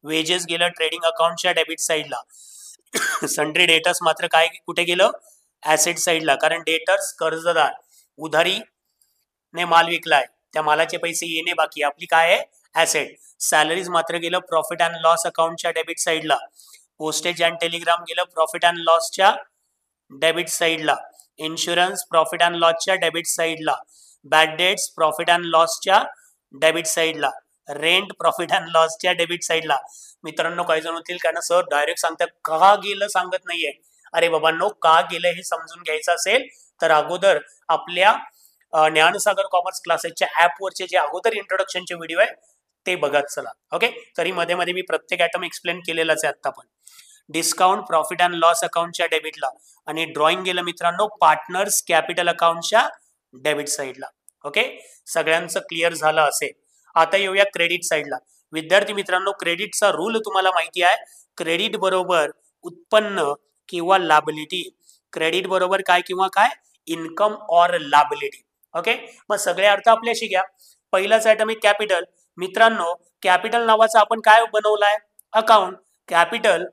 वेजेस गेलं ट्रेडिंग अकाउंटच्या डेबिट साईडला. सन्ड्री डेटर्स मात्र काय कुठे गेलं? ऍसेट साईडला, कारण डेटर्स कर्जदार उधारी ने माल विकलाय, त्या मालाचे पैसे येणे बाकी, आपली काय आहे? ऍसेट. सॅलरीज मात्र गेलं प्रॉफिट अँड लॉस अकाउंटच्या डेबिट साईडला. पोस्टेज अँड टेलिग्राम गेलं प्रॉफिट अँड लॉसच्या डेबिट साईडला. इन्शुरन्स प्रॉफिट अँड लॉसच्या डेबिट साईडला. बॅड डेट्स प्रॉफिट अँड लॉसच्या डेबिट साईडला. रेंट प्रॉफिट अँड लॉसच्या डेबिट साईडला. मित्रांनो, काही जण होतील का ना सर डायरेक्ट सांगतात, का गेलं सांगत नाहीये. अरे बाबांनो, का गेलं हे समजून घ्यायचं असेल तर अगोदर आपल्या ज्ञानसागर कॉमर्स क्लासेसच्या ऍपवरचे जे अगोदर इंट्रोडक्शनचे व्हिडिओ आहे ते बघत चला. ओके. तरी मध्ये मध्ये मी प्रत्येक आयटम एक्सप्लेन केलेलाच आहे आता. पण डिस्काउंट प्रॉफिट अँड लॉस अकाउंटच्या डेबिटला, आणि ड्रॉइंग गेलं मित्रांनो पार्टनर्स कॅपिटल अकाउंटच्या डेबिट साईडला. ओके, सगळ्यांचं क्लिअर झालं असेल. आता येऊया क्रेडिट साईडला. विद्यार्थी मित्रांनो, क्रेडिटचा रूल तुम्हाला माहिती आहे. क्रेडिट बरोबर उत्पन्न किंवा लायबिलिटी. क्रेडिट बरोबर काय किंवा काय? Income or liability. ओके, मग सगळे अर्थ आपल्याशी घ्या. पहिलाच आयटम आहे कॅपिटल. मित्रांनो, कॅपिटल नावाचा आपण काय बनवलाय? अकाउंट. कॅपिटल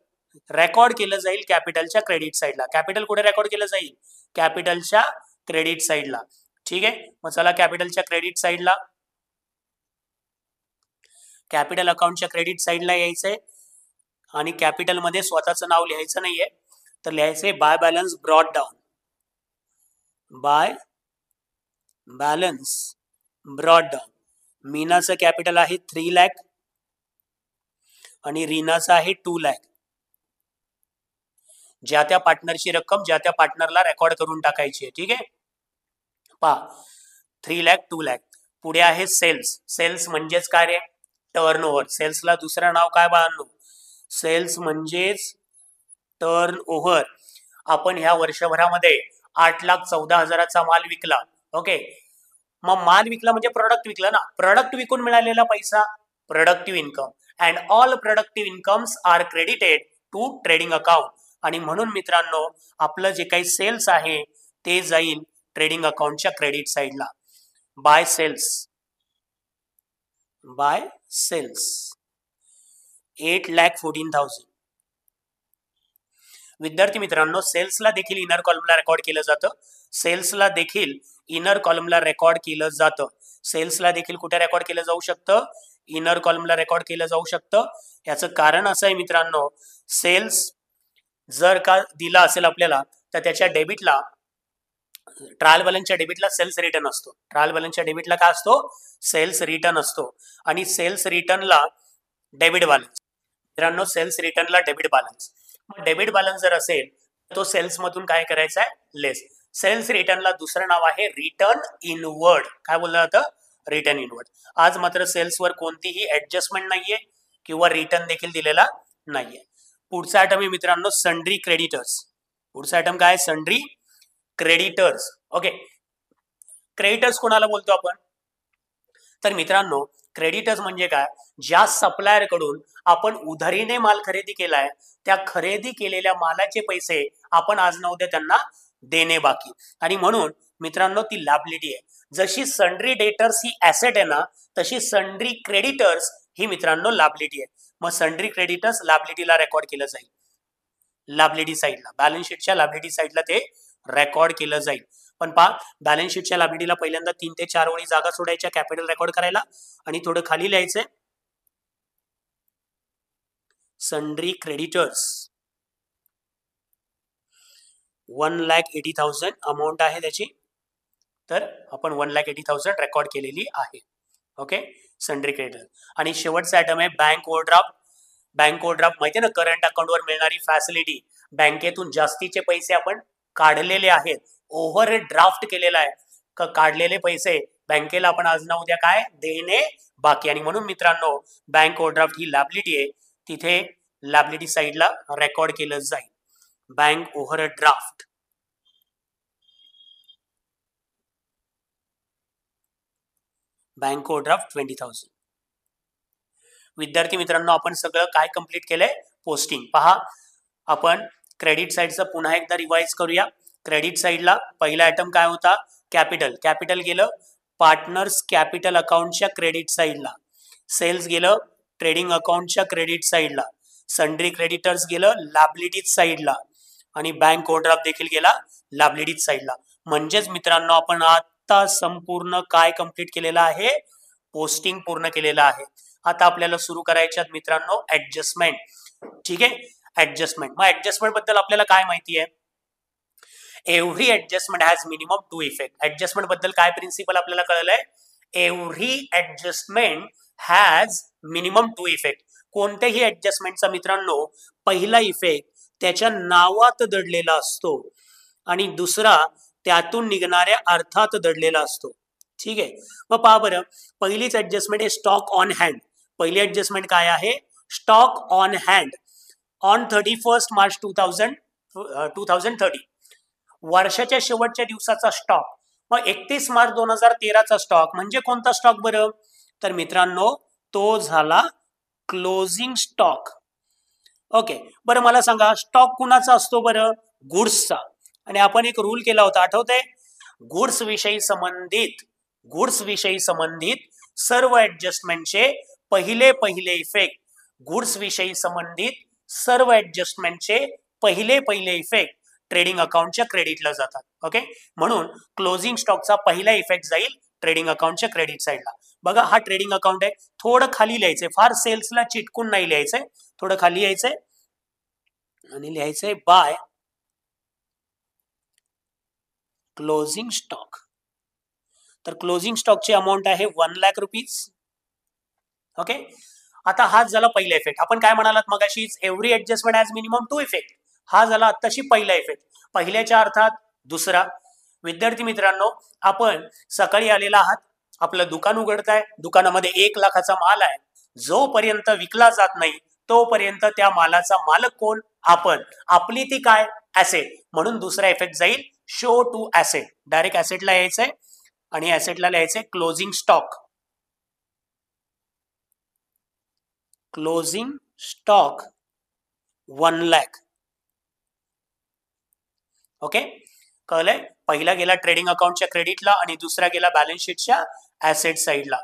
रेकॉर्ड केलं जाईल कॅपिटलच्या क्रेडिट साईडला. कॅपिटल कुठे रेकॉर्ड केलं जाईल? कॅपिटलच्या क्रेडिट साईडला. ठीक आहे, मग चला कॅपिटलच्या क्रेडिट साईडला, कॅपिटल अकाउंटच्या क्रेडिट साईडला यायचंय. आणि कॅपिटल मध्ये स्वतःचं नाव लिहायचं नाहीये, तर लिहायचंय by balance brought down. By balance brought down. मीनाचं कॅपिटल आहे 3 लाख आणि रीनाचं आहे 2 लाख. ज्या त्या पार्टनरची रक्कम ज्या त्या पार्टनरला रेकॉर्ड करून टाकायची आहे. ठीक आहे, पहा 3 लाख 2 लाख. पुढे आहे सेल्स. सेल्स म्हणजेच काय रे? Turn over. सेल्सला दुसरं नाव काय बाळांनो? सेल्स म्हणजेच टर्न ओव्हर. आपण ह्या वर्षभरामध्ये 8,14,000चा माल विकला. ओके, मग माल विकला म्हणजे प्रोडक्ट विकला ना. प्रोडक्ट विकून मिळालेला पैसा productive income. And all productive incomes are credited to trading account. आणि म्हणून मित्रांनो, आपलं जे काही सेल्स आहे ते जाईल ट्रेडिंग अकाउंटच्या क्रेडिट साईडला. Bye cells. Bye cells 8,14,000. विद्यार्थी मित्रांनो, सेल्सला देखील इनर कॉलमला रेकॉर्ड केलं जातं. सेल्सला देखील इनर कॉलमला रेकॉर्ड केलं जातं. सेल्सला देखील कुठे रेकॉर्ड केलं जाऊ शकतं? इनर कॉलमला रेकॉर्ड केलं जाऊ शकतं. याचं कारण असं आहे मित्रांनो, सेल्स जर का दिला असेल आपल्याला तर त्याच्या डेबिटला, ट्रायल बॅलन्सच्या डेबिटला सेल्स रिटर्न असतो. ट्रायल बॅलन्सच्या डेबिटला काय असतो? सेल्स रिटर्न असतो. आणि सेल्स रिटर्नला डेबिट बॅलन्स. मित्रांनो, सेल्स रिटर्नला डेबिट बॅलन्स. मग डेबिट बॅलन्स जर असेल तो सेल्स मधून काय करायचा आहे? लेस. सेल्स रिटर्नला दुसरं नाव आहे रिटर्न इनवर्ड. काय बोललं जातं? Return inward. आज मात्र सेल्सवर कोणतीही ऍडजस्टमेंट नाहीये किंवा रिटर्न देखील दिलेला नाहीये. पुढचा आयटम आहे मित्रांनो सन्ड्री क्रेडिटर्स. पुढचा आयटम काय? Sundry creditors. ओके, क्रेडिटर्स कोणाला बोलतो आपण? तर मित्रांनो, क्रेडिटर्स म्हणजे काय? ज्या सप्लायर कडून आपण उधारीने माल खरेदी केलाय त्या खरेदी केलेल्या मालाचे पैसे आपण आज ना उद्या त्यांना देणे बाकी. आणि म्हणून मित्रांनो ती लायबिलिटी आहे. जशी सन्ड्री डेटर्स ही ऍसेट आहे ना, तशी सन्ड्री क्रेडिटर्स ही मित्रांनो लायबिलिटी आहे. मग सन्ड्री क्रेडिटर्स लायबिलिटीला रेकॉर्ड केलं जाईल, लायबिलिटी साईडला, बॅलन्स शीटच्या लायबिलिटी साईडला ते रेकॉर्ड केलं जाईल. पण पहा, बॅलन्स शीटच्या लायबिलिटीला पहिल्यांदा 3 ते 4 ओळी जागा सोडायच्या कॅपिटल रेकॉर्ड करायला, आणि थोडं खाली लिहायचंय सन्ड्री क्रेडिटर्स 1,80,000 अमाऊंट आहे त्याची, तर आपण 1,80,000 रेकॉर्ड केलेली आहे. Okay, sundry creditor. आणि शेवटचा आयटम आहे बँक ओव्हरड्राफ्ट. बँक ओव्हरड्राफ्ट माहिती आहे ना, करंट अकाउंटवर मिळणारी फॅसिलिटी. बँकेतून जास्तीचे पैसे आपण काढलेले आहेत, ओव्हर ड्राफ्ट केलेला आहे, काढलेले पैसे बँकेला आपण आज ना उद्या काय देणे बाकी. आणि म्हणून मित्रांनो बँक ओव्हरड्राफ्ट ही लायबिलिटी आहे, तिथे लायबिलिटी साईडला रेकॉर्ड केलं जाईल बँक ओव्हरड्राफ्ट. Bank overdraft 20,000. विद्यार्थी मित्रांनो आपण सगळं काय कंप्लीट केलंय, पोस्टिंग. पहा, आपण क्रेडिट साईडचं पुन्हा एकदा रिवाइज करूया. क्रेडिट साईडला पहिला आयटम काय होता, कॅपिटल. कॅपिटल गेलं पार्टनर्स कॅपिटल अकाउंटच्या क्रेडिट साईडला, सेल्स गेलं ट्रेडिंग अकाउंटच्या क्रेडिट साईडला, सन्ड्री क्रेडिटर्स गेलं लायबिलिटीज साईडला, आणि बँक ओव्हरड्राफ्ट देखील गेला लायबिलिटीज साईडला. म्हणजेच मित्रांनो आपण आता संपूर्ण काय कंप्लीट केलेलं आहे, पोस्टिंग पूर्ण केलेलं आहे. आता आपल्याला सुरू करायच्यात मित्रांनो ऍडजस्टमेंट. ठीक आहे, ऍडजस्टमेंट. मग ऍडजस्टमेंट बद्दल आपल्याला काय माहिती आहे, every adjustment has minimum 2 effect. Adjustment बद्दल काय प्रिन्सिपल आपल्याला कळलंय, every adjustment has minimum 2 effect. कोणत्याही ऍडजस्टमेंटचा मित्रांनो पहिला इफेक्ट त्याच्या नावात दडलेला असतो, आणि दुसरा त्यातून निघणाऱ्या अर्थात दडलेला असतो. ठीक आहे, मग पहा बरं, पहिलीच ऍडजस्टमेंट आहे स्टॉक ऑन हँड. पहिली ऍडजस्टमेंट काय आहे, stock on hand on 31 March 2030, वर्षाच्या शेवटच्या दिवसाचा स्टॉक. मग 31 मार्च 2013चा स्टॉक म्हणजे कोणता स्टॉक बरं, तर मित्रांनो तो झाला क्लोजिंग स्टॉक. ओके, बरं मला सांगा स्टॉक कुणाचा असतो बरं, गुड्सचा. आणि आपण एक रूल केला होता, आठवतंय, गुड्स विषयी संबंधित सर्व ऍडजस्टमेंटचे पहिले इफेक्ट, गुड्स विषयी संबंधित सर्व ऍडजस्टमेंटचे पहिले इफेक्ट ट्रेडिंग अकाउंटच्या क्रेडिटला जातात. ओके, म्हणून क्लोजिंग स्टॉकचा पहिला इफेक्ट जाईल ट्रेडिंग अकाउंटच्या क्रेडिट साईडला. बघा हा ट्रेडिंग अकाउंट आहे, थोडं खाली लिहायचंय, फार सेल्सला चिटकून नाही लिहायचंय, थोडं खाली यायचंय आणि लिहायचंय बाय क्लोजिंग स्टॉक. तर क्लोजिंग स्टॉकची अमाऊंट आहे 1 लाख रुपीज. ओके, आता हा झाला पहिला इफेक्ट. आपण काय म्हणालात मगाशीच, every adjustment has minimum 2 effect. हा झाला आत्ताशी पहिला इफेक्ट, पहिल्याच्या अर्थात दुसरा. विद्यार्थी मित्रांनो आपण सकाळी आलेला आहात, आपलं दुकान उघडताय, दुकानामध्ये 1 लाखाचा माल आहे, जोपर्यंत विकला जात नाही तोपर्यंत त्या मालाचा मालक कोण, आपण. आपली ती काय, ऍसेट. म्हणून दुसरा इफेक्ट जाईल शो टू ऍसेट. डायरेक्ट ऍसेटला यायचंय आणि ऍसेटला लिहायचंय closing stock. Closing stock 1 lakh. Okay, कळलंय. पहिला गेला ट्रेडिंग अकाउंटच्या क्रेडिटला आणि दुसरा गेला बॅलन्स शीटच्या ऍसेट साईडला.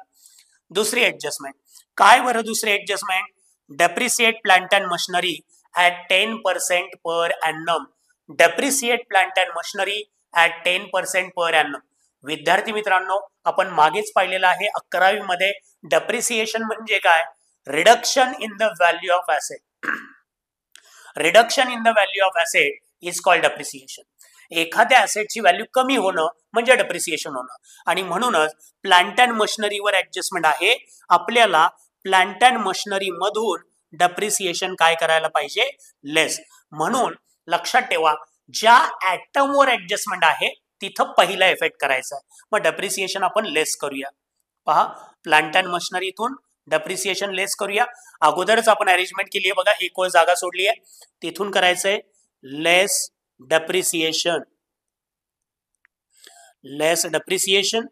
दुसरी ऍडजस्टमेंट काय बरं, दुसरी adjustment, depreciate plant and machinery at 10% per ANM. Depreciate plant and machinery at 10% per ANM. विद्यार्थी मित्रांनो आपण मागेच पाहिलेलं आहे 11वी मध्ये, डेप्रिसिएशन म्हणजे काय, reduction in the value of asset. Reduction in the value of asset is called depreciation. एखाद्या ऍसेटची व्हॅल्यू कमी होणं म्हणजे डेप्रिसिएशन होणं. आणि म्हणूनच प्लांट अँड मशिनरीवर ऍडजस्टमेंट आहे. आपल्याला प्लांट अँड मशिनरी मधून डेप्रिसिएशन काय करायला पाहिजे, लेस. म्हणून लक्षात ठेवा, ज्या ऍटमवर ऍडजस्टमेंट आहे तिथं पहिला इफेक्ट करायचा आहे. मग डेप्रिसिएशन आपण लेस करूया. पहा, प्लांट अँड मशिनरीतून डेप्रिसिएशन लेस करूया. अगोदरच आपण अरेंजमेंट केली आहे बघा, एक वेळ जागा सोडली आहे, तिथून करायचंय लेस डेप्रिसिएशन. लेस डेप्रिसिएशन.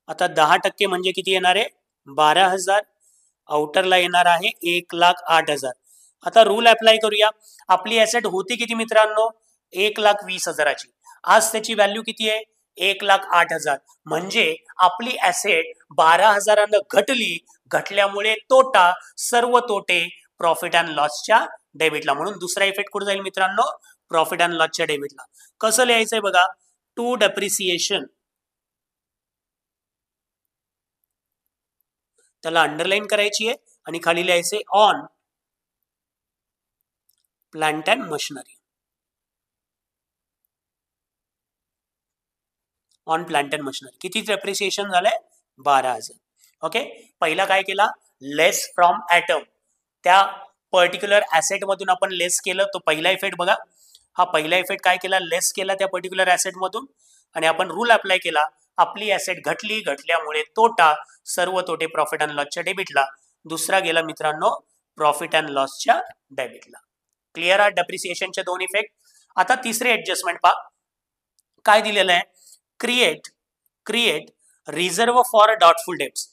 आता 10% म्हणजे किती येणार आहे, 12,000. आउटरला येणार आहे 1,08,000. आता रूल अप्लाय करूया. आपली ऍसेट होती किती मित्रांनो, 1,20,000ची. आज त्याची व्हॅल्यू किती आहे, 1,08,000 म्हणजे आपली ऍसेट 12,000 घटल्यामुळे तोटा, सर्व तोटे प्रॉफिट अँड लॉसच्या डेबिटला. म्हणून दुसरा इफेक्ट कुठे जाईल मित्रांनो? प्रॉफिट अँड लॉसच्या डेबिटला. कसं लिहायचंय बघा, टू डेप्रिसिएशन, त्याला अंडरलाईन करायची आहे आणि खाली लिहायचे on plant and machinery. On plant and machinery किती डेप्रिसिएशन झालंय? 12,000. ओके, पहिला काय केला? लेस फ्रॉम ऍटम, त्या पर्टिक्युलर ऍसेट मधून आपण लेस केलं. तो पहिला इफेक्ट बघा, हा पहिला इफेक्ट काय केला? लेस केला त्या पर्टिक्युलर ऍसेट मधून आणि आपण रूल अप्लाय केला. आपली ऍसेट घटल्यामुळे तोटा, सर्व तोटे प्रॉफिट अँड लॉसच्या डेबिटला. दुसरा गेला मित्रांनो प्रॉफिट अँड लॉसच्या डेबिटला. क्लिअर आहे डेप्रिसिएशनचे दोन इफेक्ट. आता तिसरे ऍडजस्टमेंट पहा, काय दिलेलं आहे? Create reserve for doubtful debts.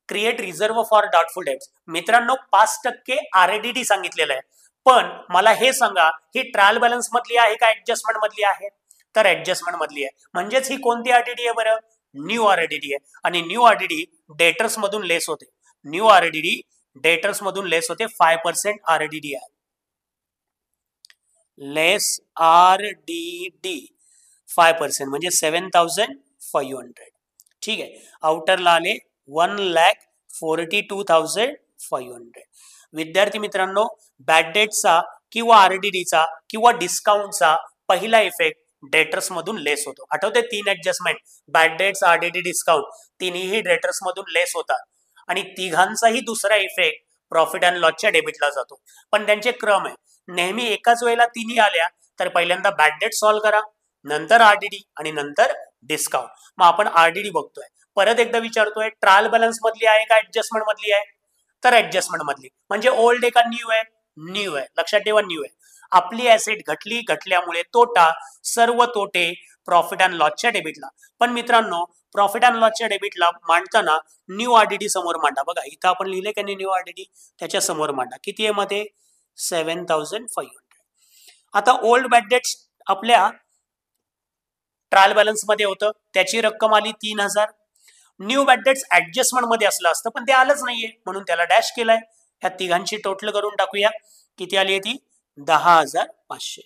Create reserve for doubtful debts. मित्रांनो 5% RADD सांगितलेलं आहे, पण मला हे सांगा, ही ट्रायल बॅलन्स मधली आहे का ऍडजस्टमेंट मधली आहे? तर ऍडजस्टमेंट मधली आहे. म्हणजेच ही कोणती RADD आहे बरं? न्यू RADD आहे. आणि न्यू RADD डेटर्स मधून लेस होते. न्यू RADD डेटर्स मधून लेस होते. 5% RADD आहे. लेस RDD 5% म्हणजे 7,500. ठीक आहे. आउटरला आले 1,42,500. विद्यार्थी मित्रांनो, बॅड डेटचा किंवा RDDचा किंवा डिस्काउंटचा पहिला इफेक्ट डेटर्स मधून लेस होतो. आठवते 3 adjustment, bad debts, RDD, discount, तिन्ही डेटर्स मधून लेस होतात. आणि तिघांचाही दुसरा इफेक्ट प्रॉफिट अँड लॉसच्या डेबिटला जातो. पण त्यांचे क्रम आहे. नेहमी एकाच वेळेला तिन्ही आल्या तर पहिल्यांदा बॅड डेट सॉल्व्ह करा, नंतर RDD आणि नंतर डिस्काउंट. मग आपण RDD बघतोय. परत एकदा विचारतोय, ट्रायल बॅलन्स मधली आहे का ऍडजस्टमेंट मधली आहे? तर ऍडजस्टमेंट मधली. म्हणजे ओल्ड आहे का न्यू आहे? न्यू आहे. लक्षात ठेवा, न्यू आहे. आपली ऍसेट घटल्यामुळे तोटा, सर्व तोटे प्रॉफिट अँड लॉसच्या डेबिटला. पण मित्रांनो, प्रॉफिट अँड लॉसच्या डेबिटला मांडताना न्यू RDD समोर मांडा. बघा इथं आपण लिहिले का नाही न्यू RDD, त्याच्या समोर मांडा. किती आहे मध्ये? 7,500. आता ओल्ड बॅड डेट्स आपल्या ट्रायल बॅलन्स मध्ये होतं, त्याची रक्कम आली 3,000. न्यू बॅड डेट्स ऍडजस्टमेंट मध्ये असलं असतं, पण ते आलंच नाहीये म्हणून त्याला डॅश केलाय. या तिघांची टोटल करून टाकूया. किती आली आहे ती? 10,500.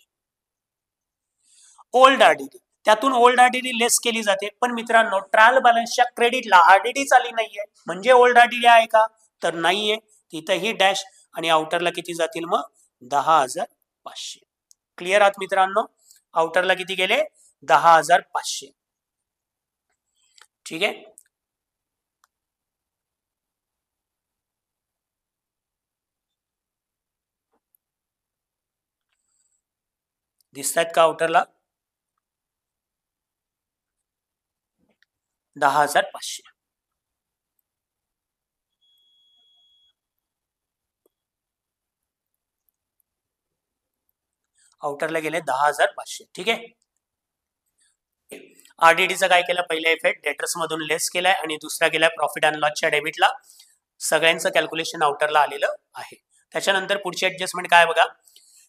ओल्ड RDD, त्यातून ओल्ड RDD लेस केली जाते. पण मित्रांनो, ट्रायल बॅलन्सच्या क्रेडिटला RDD आली नाहीये, म्हणजे ओल्ड RDD आहे का? तर नाहीये. तिथंही डॅश आणि आउटरला किती जातील मग? 10,500. क्लिअर आहात मित्रांनो? आउटरला किती गेले? 10,500. ठीक आहे. दिसतायत का आउटरला? 10,500. आउटरला गेले 10,500. ठीक आहे. RDDचा काय केलं? पहिला इफेक्ट डेटर्स मधून लेस केलाय आणि दुसरा गेलाय प्रॉफिट अँड लॉसच्या डेबिटला. सगळ्यांचं कॅल्क्युलेशन आउटरला आलेलं आहे. त्याच्यानंतर पुढची ऍडजस्टमेंट काय बघा,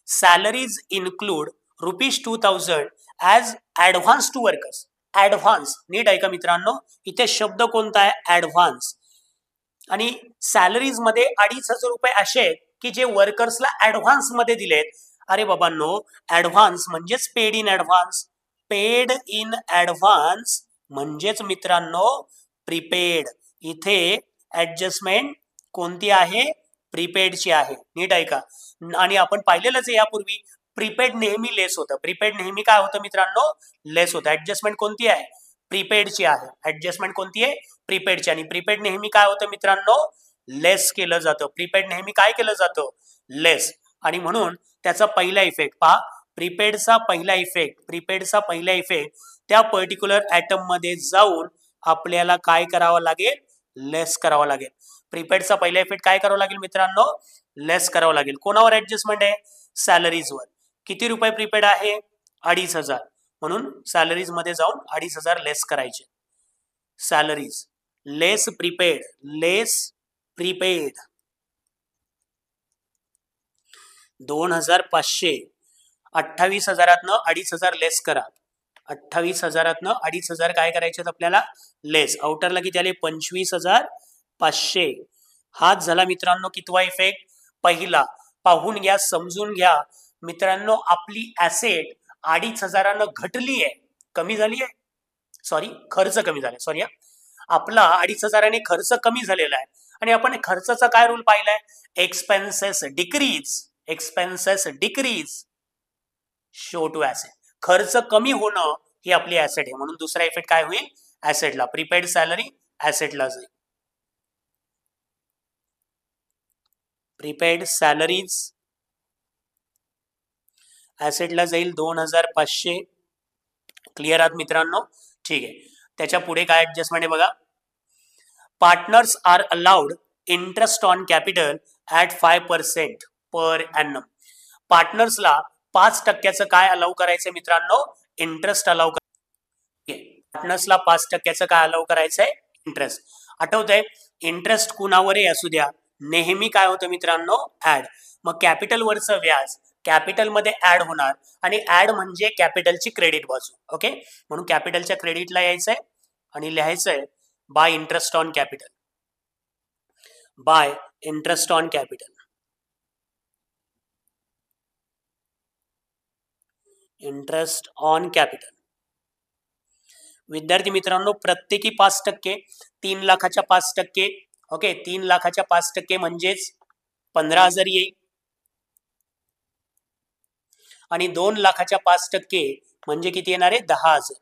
salaries include ₹2,000 as advance to workers. Advance, नीट ऐका मित्रांनो, इथे शब्द कोणता आहे? ऍडव्हान्स. आणि सॅलरीज मध्ये 2,500 रुपये असे आहेत की जे वर्कर्सला ऍडव्हान्स मध्ये दिलेत. अरे बाबांनो, ऍडव्हान्स म्हणजेच paid in advance. Paid in advance म्हणजेच मित्रांनो प्रीपेड. इथे ऍडजस्टमेंट कोणती आहे? प्रीपेडची आहे. नीट ऐका. आणि आपण पाहिलेलंच आहे यापूर्वी, प्रीपेड नेहमी लेस होतं. प्रीपेड नेहमी काय होतं मित्रांनो? लेस होतं. ऍडजस्टमेंट कोणती आहे? प्रीपेडची आहे. ऍडजस्टमेंट कोणती आहे? प्रीपेडची. आणि प्रीपेड नेहमी काय होतं मित्रांनो? लेस केलं जातं. प्रीपेड नेहमी काय केलं जातं? लेस. आणि म्हणून त्याचा पहिला इफेक्ट पहा, प्रीपेडचा पहिला इफेक्ट त्या पर्टिक्युलर ऍटम मध्ये जाऊन आपल्याला काय करावं लागेल? लेस करावं लागेल. प्रीपेडचा पहिला इफेक्ट काय करावं लागेल मित्रांनो? लेस करावं लागेल. कोणावर ऍडजस्टमेंट आहे? सॅलरीजवर. किती रुपये प्रीपेड आहे? 2,500. म्हणून सॅलरीज मध्ये जाऊन 2,500 लेस करायचे. सॅलरीज लेस प्रीपेड, 2,500. 28,000 2,500 लेस करा. 28,000 2,500 काय करायचे आपल्याला लेस. आउटरला किती आले 25,500. हाच झाला मित्रांनो कितवा इफेक्ट पहिला. पाहून घ्या समजून घ्या मित्रांनो आपली ऍसेट 2,500 घटली आहे कमी झाली आहे सॉरी खर्च कमी झाला सॉरी आपला 2,500 खर्च कमी झालेला आहे आणि आपण खर्चाचा काय रूल पाहिलाय expenses decrease show to asset. खर्च कमी होणं ही आपली ऍसेट आहे म्हणून दुसरा इफेक्ट काय होईल ऍसेटला प्रीपेड सॅलरी ऍसेटला जाईल. प्रीपेड सॅलरीज ऍसेटला जाईल 2,500. क्लिअर आहात मित्रांनो ठीक आहे. त्याच्या पुढे काय ऍडजस्टमेंट आहे बघा. Partners are allowed interest on capital at 5% per annum. पार्टनर्सला 5% काय अलाउ करायचंय मित्रांनो इंटरेस्ट अलाउ. पार्टनर्सला 5% काय अलाउ करायचंय इंटरेस्ट. आठवतंय इंटरेस्ट कुणावरही असू द्या नेहमी काय होतं मित्रांनो ऍड. मग कॅपिटल वरचं व्याज कॅपिटल मध्ये ऍड होणार आणि ऍड म्हणजे कॅपिटलची क्रेडिट बाजू. ओके म्हणून कॅपिटलच्या क्रेडिटला यायचंय आणि लिहायचंय bye interest on capital. Bye interest on capital. Interest on capital. विद्यार्थी मित्रांनो प्रत्येकी 5%. 3 लाखाच्या 5%. ओके 3 लाखाच्या 5% म्हणजेच 15,000 येईल आणि 2 लाखाच्या 5% म्हणजे किती येणार आहे 10,000.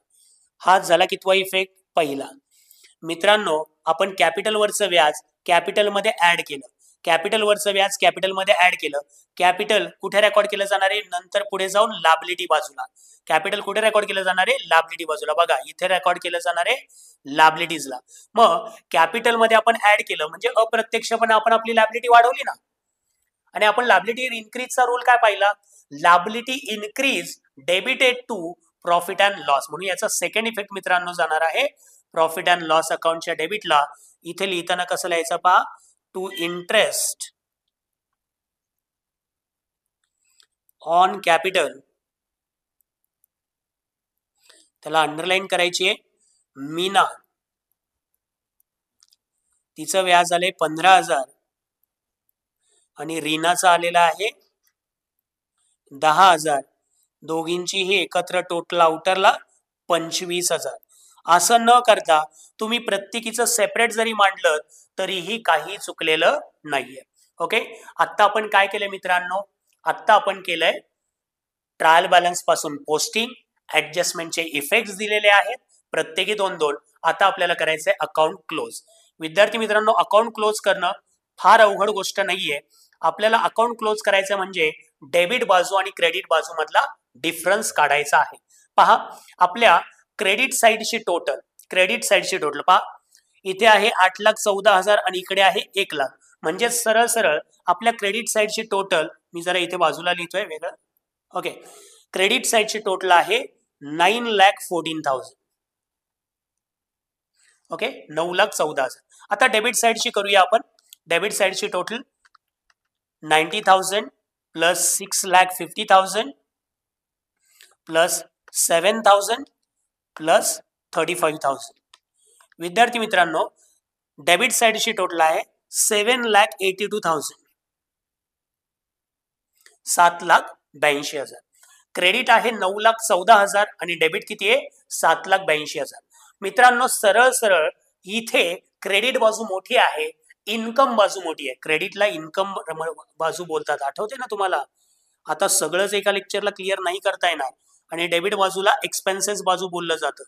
हा झाला कितवा इफेक्ट पहिला. मित्रांनो आपण कॅपिटल वरचं व्याज कॅपिटल मध्ये ऍड केलं. कॅपिटल वरचं व्याज कॅपिटल मध्ये ऍड केलं. कॅपिटल कुठे रेकॉर्ड केलं जाणार आहे नंतर पुढे जाऊन लायबिलिटी बाजूला. कॅपिटल कुठे रेकॉर्ड केलं जाणार आहे लायबिलिटी बाजूला. बघा इथे रेकॉर्ड केलं जाणार आहे लायबिलिटीजला. मग कॅपिटल मध्ये आपण ऍड केलं म्हणजे अप्रत्यक्षपणे आपण आपली लायबिलिटी वाढवली ना. आणि आपण लायबिलिटी इन्क्रीजचा रूल काय पाहिला liability increase debited to profit and loss. म्हणून याचा सेकंड इफेक्ट मित्रांनो जाणार आहे प्रॉफिट अँड लॉस अकाउंटच्या डेबिटला. इथे लिहिताना कसं लिहायचं पहा टू इंटरेस्ट ऑन कॅपिटल. त्याला अंडरलाईन करायची आहे मीना. तिचं व्याज आले 15,000 आणि रीनाचा आलेला आहे 10,000. दोघींची ही एकत्र टोटल आउटरला 25,000. असं न करता तुम्ही प्रत्येकीचं सेपरेट जरी मांडलं तरीही काही चुकलेलं नाहीये. ओके आता आपण काय केलंय मित्रांनो आता आपण केलंय ट्रायल बॅलन्स पासून पोस्टिंग ऍडजस्टमेंटचे इफेक्ट्स दिलेले आहेत प्रत्येकी 2-2. आता आपल्याला करायचंय अकाउंट क्लोज. विद्यार्थी मित्रांनो अकाउंट क्लोज करणं फार अवघड गोष्ट नाहीये. आपल्याला अकाउंट क्लोज करायचं म्हणजे डेबिट बाजू आणि क्रेडिट बाजू मधला डिफरन्स काढायचा आहे. पहा आपल्या क्रेडिट साइडची टोटल पहा इथे आहे 8,14,000 आणि इकडे आहे 1 लाख. म्हणजे सरळ सरळ आपल्या क्रेडिट साइडची टोटल मी जरा इथे बाजूला लिहितोय वेगळं. ओके क्रेडिट साइडची टोटल आहे 9,14,000. ओके 9,14,000. आता डेबिट साइडची करूया आपण. डेबिट साइडची टोटल 90,000 प्लस 6,50,000 प्लस 7,000 प्लस 35,000. विद्यार्थी मित्रांनो डेबिट साइडची टोटल आहे 7,82,000 7,82,000. क्रेडिट आहे 9,14,000 आणि डेबिट किती आहे 7,82,000. मित्रांनो सरळ सरळ इथे क्रेडिट बाजू मोठी आहे इन्कम बाजू मोठी आहे. क्रेडिटला इन्कम बाजू बोलतात आठवते ना तुम्हाला. आता सगळंच एका लेक्चरला क्लिअर नाही करता येणार. आणि डेबिट बाजूला एक्सपेन्सेस बाजू बोललं जातं.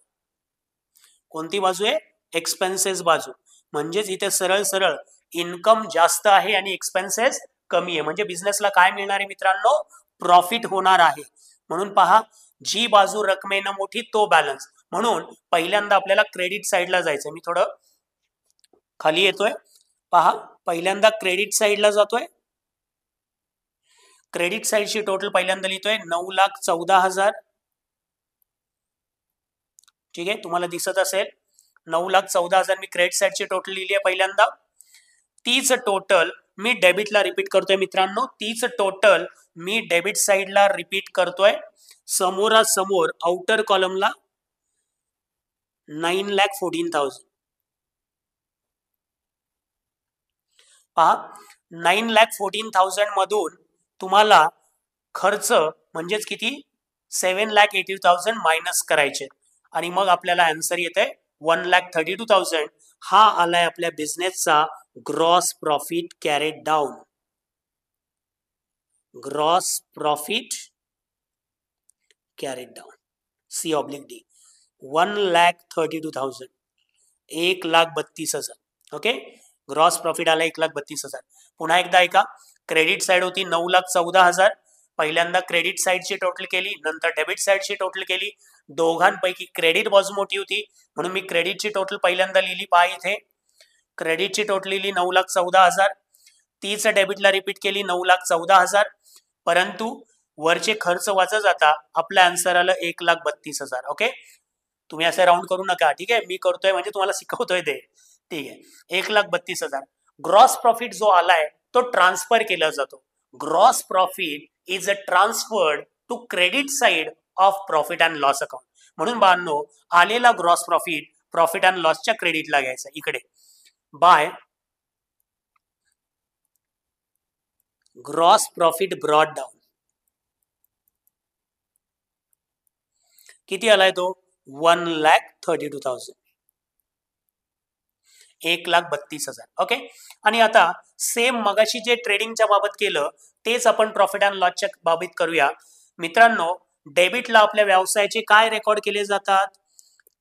कोणती बाजू आहे एक्सपेन्सेस बाजू. म्हणजेच इथे सरळ सरळ इन्कम जास्त आहे आणि एक्सपेन्सेस कमी आहे. म्हणजे बिझनेसला काय मिळणार आहे मित्रांनो प्रॉफिट होणार आहे. म्हणून पहा जी बाजू रकमेनं मोठी तो बॅलन्स. म्हणून पहिल्यांदा आपल्याला क्रेडिट साइडला जायचं. मी थोडं खाली येतोय पहा पहिल्यांदा क्रेडिट साइडला जातोय. क्रेडिट साइडची टोटल पहिल्यांदा लिहितोय 9,14,000. ठीक आहे तुम्हाला दिसत असेल 9,14,000 मी क्रेडिट साइडची टोटल लिहिली आहे पहिल्यांदा. तीच टोटल मी डेबिटला रिपीट करतोय मित्रांनो. तीच टोटल मी डेबिट साइडला रिपीट करतोय. समोरासमोर आउटर कॉलमला 9,14,000. पहा 9,14,000 मधून तुम्हाला खर्च म्हणजेच किती 7,80,000 मायनस करायचे आणि मग आपल्याला आन्सर येते 1,32,000. हा आलाय आपल्या बिझनेसचा gross profit carried down. Gross profit carried down C/D 1,32,000. 1,32,000. Okay, gross profit आला 1,32,000. पुन्हा एकदा ऐका, क्रेडिट साइड होती 9,14,000. पहिल्यांदा क्रेडिट साइडची टोटल केली, नंतर डेबिट साइडची टोटल केली. दोघांपैकी क्रेडिट बाजू मोठी होती म्हणून मी क्रेडिटची टोटल पहिल्यांदा लिहिली. पहा इथे क्रेडिटची टोटल लिहिली 9,14,000. तीच डेबिटला रिपीट केली 9,14,000. परंतु वरचे खर्च वाचा जाता आपल्या आन्सर आलं 1,32,000. ओके, तुम्ही असं राऊंड करू नका. ठीक आहे, मी करतोय म्हणजे तुम्हाला शिकवतोय ते. ठीक आहे, 1,32,000. ग्रॉस प्रॉफिट जो आलाय तो ट्रान्सफर केला जातो. Gross profit is a transferred to credit side of profit and loss account. म्हणून बांधो आलेला ग्रॉस प्रॉफिट अँड लॉसच्या क्रेडिटला घ्यायचा इकडे by gross profit brought down. किती आलाय तो 1,32,000. 1,32,000. ओके, आणि आता सेम मगाशी जे ट्रेडिंगच्या बाबत केलं तेच आपण प्रॉफिट अँड लॉसच्या बाबत करूया. मित्रांनो, डेबिटला आपल्या व्यवसायाचे काय रेकॉर्ड केले जातात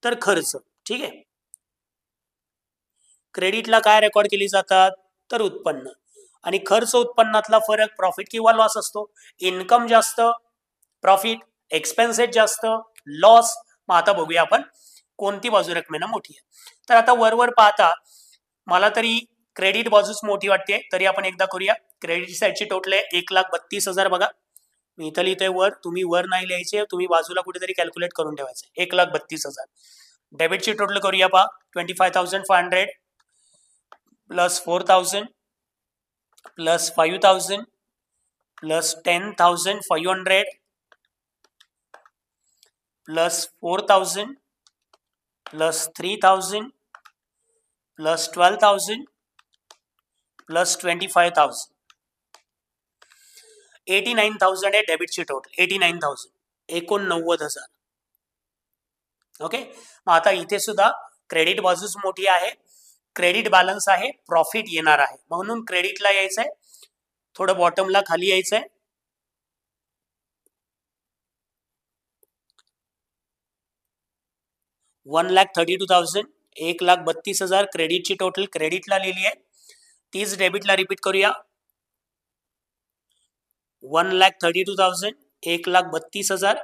तर खर्च. ठीक आहे, क्रेडिटला काय रेकॉर्ड केली जातात तर उत्पन्न. आणि खर्च उत्पन्नातला फरक प्रॉफिट किंवा लॉस असतो. इन्कम जास्त प्रॉफिट, एक्सपेन्सेस जास्त लॉस. मग आता बघूया आपण कोणती बाजू रकमेनं मोठी आहे. तर आता वरवर पाहता मला तरी क्रेडिट बाजूच मोठी वाटते, तरी आपण एकदा करूया. क्रेडिट साईडची टोटल आहे 1,32,000. बघा मी इथं लिहितोय वर, तुम्ही वर नाही लिहायचे, तुम्ही बाजूला कुठेतरी कॅल्क्युलेट करून ठेवायचं. 1,32,000. डेबिटची टोटल करूया पहा 25,500 plus 4,000 plus 5,000 plus 10,500 plus 4,000 plus 3,000 plus 12,000 plus 25,000. 89,000 आहे डेबिटची टोटल. 89,000 89,000. ओके, मग आता इथे सुद्धा क्रेडिट बाजूच मोठी आहे, क्रेडिट बॅलन्स आहे, प्रॉफिट येणार आहे म्हणून क्रेडिटला यायचंय, थोडं बॉटमला खाली यायचंय. $1,32,000. 1,32,000 क्रेडिटची टोटल क्रेडिटला लिहिली आहे, तीच डेबिटला रिपीट करूया. 1,32,000 1,32,000.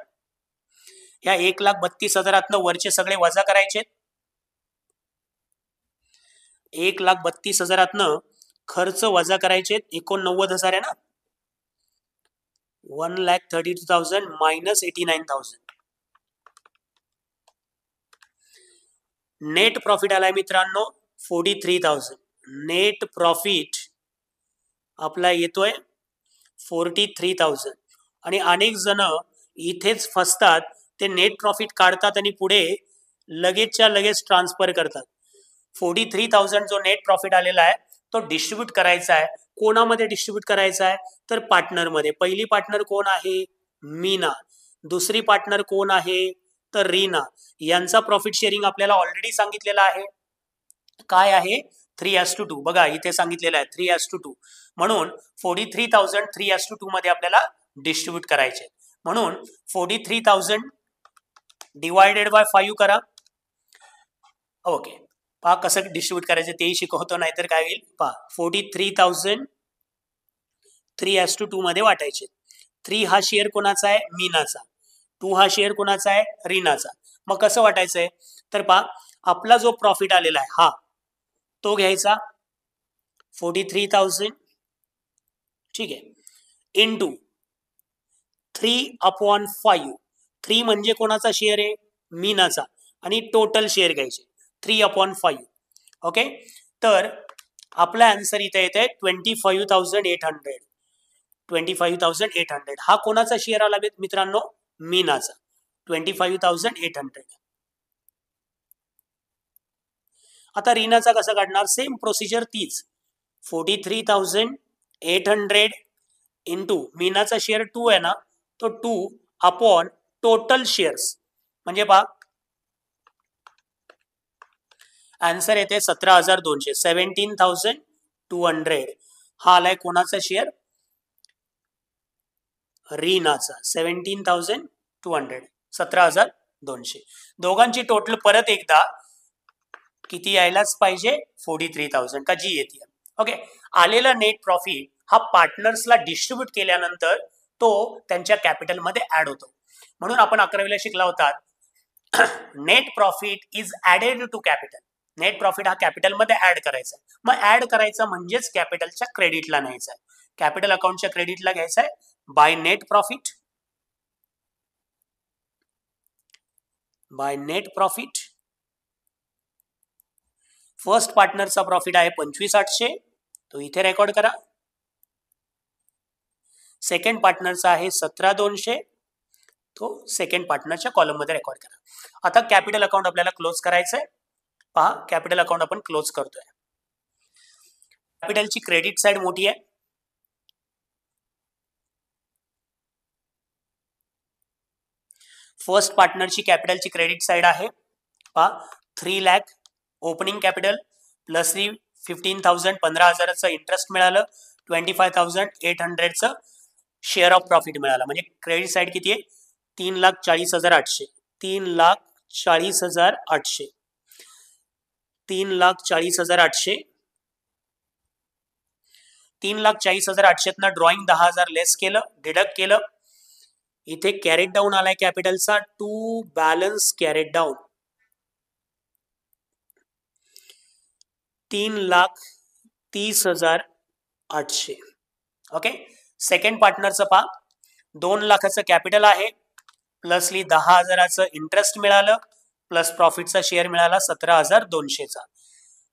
या 1,32,000 वरचे सगळे वजा करायचे. 1,32,000 खर्च वजा करायचे. 89,000 आहे ना. 1,32,000 मायनस 89,000. नेट प्रॉफिट आलाय मित्रांनो 43,000. नेट प्रॉफिट आपला येतोय 43,000. आणि अनेक जण इथेच फसतात, ते नेट प्रॉफिट काढतात आणि पुढे लगेचच्या लगेच ट्रान्सफर करतात. 43,000 जो नेट प्रॉफिट आलेला आहे तो डिस्ट्रीब्यूट करायचा आहे. कोणामध्ये डिस्ट्रीब्यूट करायचा आहे तर पार्टनरमध्ये. पहिली पार्टनर कोण आहे मीना, दुसरी पार्टनर कोण आहे तर रीना. यांचा प्रॉफिट शेअरिंग आपल्याला ऑलरेडी सांगितलेला आहे. काय आहे 3:2. बघा इथे सांगितलेलं आहे 3:2. म्हणून 43,000 3:2 मध्ये आपल्याला डिस्ट्रीब्यूट करायचे. म्हणून 43,000 डिवायडेड बाय 5 करा. ओके, पहा कसं डिस्ट्रीब्यूट करायचं तेही शिकवतो, नाहीतर काय होईल पहा. 43,000 3:2 मध्ये वाटायचे. 3 हा शेअर कोणाचा आहे मीनाचा, 2 हा शेअर कोणाचा आहे रीनाचा. मग कसं वाटायचंय तर पहा आपला जो प्रॉफिट आलेला आहे हा तो घ्यायचा 43,000. ठीक आहे, इंटू 3/5. 3 म्हणजे कोणाचा शेअर आहे मीनाचा आणि टोटल शेअर घ्यायचे 3/5. ओके, तर आपला आन्सर इथे येते 25,800. 25,800 हा कोणाचा शेअर आला मित्रांनो मीनाचा 25,800. आता रीनाचा कसा काढणार, सेम प्रोसिजर तीच, 43,800 इंटू मीनाचा शेअर 2 आहे ना, तो 2 अपॉन टोटल शेअर्स, म्हणजे पहा आन्सर येते 17,200, 17,200. हा आलाय कोणाचा शेअर, रीनाचा, 17,200, 17,200. दोघांची टोटल परत एकदा किती यायलाच पाहिजे, 43,000 का जी येते. ओके, आलेला नेट प्रॉफिट हा पार्टनर्सला डिस्ट्रीब्यूट केल्यानंतर तो त्यांच्या कॅपिटलमध्ये ऍड होतो. म्हणून आपण 11वीला शिकला होता, net profit is added to capital. Net profit हा कॅपिटलमध्ये ऍड करायचा. मग ऍड करायचा म्हणजेच कॅपिटलच्या क्रेडिटला न्यायचा आहे. कॅपिटल अकाउंटच्या क्रेडिटला घ्यायचा आहे by net profit. By net profit first पार्टनरचा प्रॉफिट आहे 25,800, तो इथे रेकॉर्ड करा. सेकंड पार्टनरचा आहे 17,200, तो सेकंड पार्टनरच्या कॉलम मध्ये रेकॉर्ड करा. आता कॅपिटल अकाउंट आपल्याला क्लोज करायचंय. पहा, कॅपिटल अकाउंट आपण क्लोज करतोय. कॅपिटलची क्रेडिट साइड मोठी आहे. फर्स्ट पार्टनरची कॅपिटलची क्रेडिट साइड आहे, पहा 3 लाख ओपनिंग कॅपिटल प्लस 15,000 15,000चं इंटरेस्ट मिळालं, 25,800चं शेअर ऑफ प्रॉफिट मिळालं. म्हणजे क्रेडिट साइड किती आहे, 3,40,800, 3,40,800, 3,40,800, 3,40,800 ड्रॉइंग 10,000 लेस केलं, डिडक्ट केलं. इथे कॅरेट डाऊन आलाय कॅपिटलचा, to balance carried down 3,30,800. Okay, second पार्टनरचं पहा, 2 लाखाचं कॅपिटल आहे, प्लसली 10,000चं इंटरेस्ट मिळालं, प्लस प्रॉफिटचा शेअर मिळाला 17,200चा,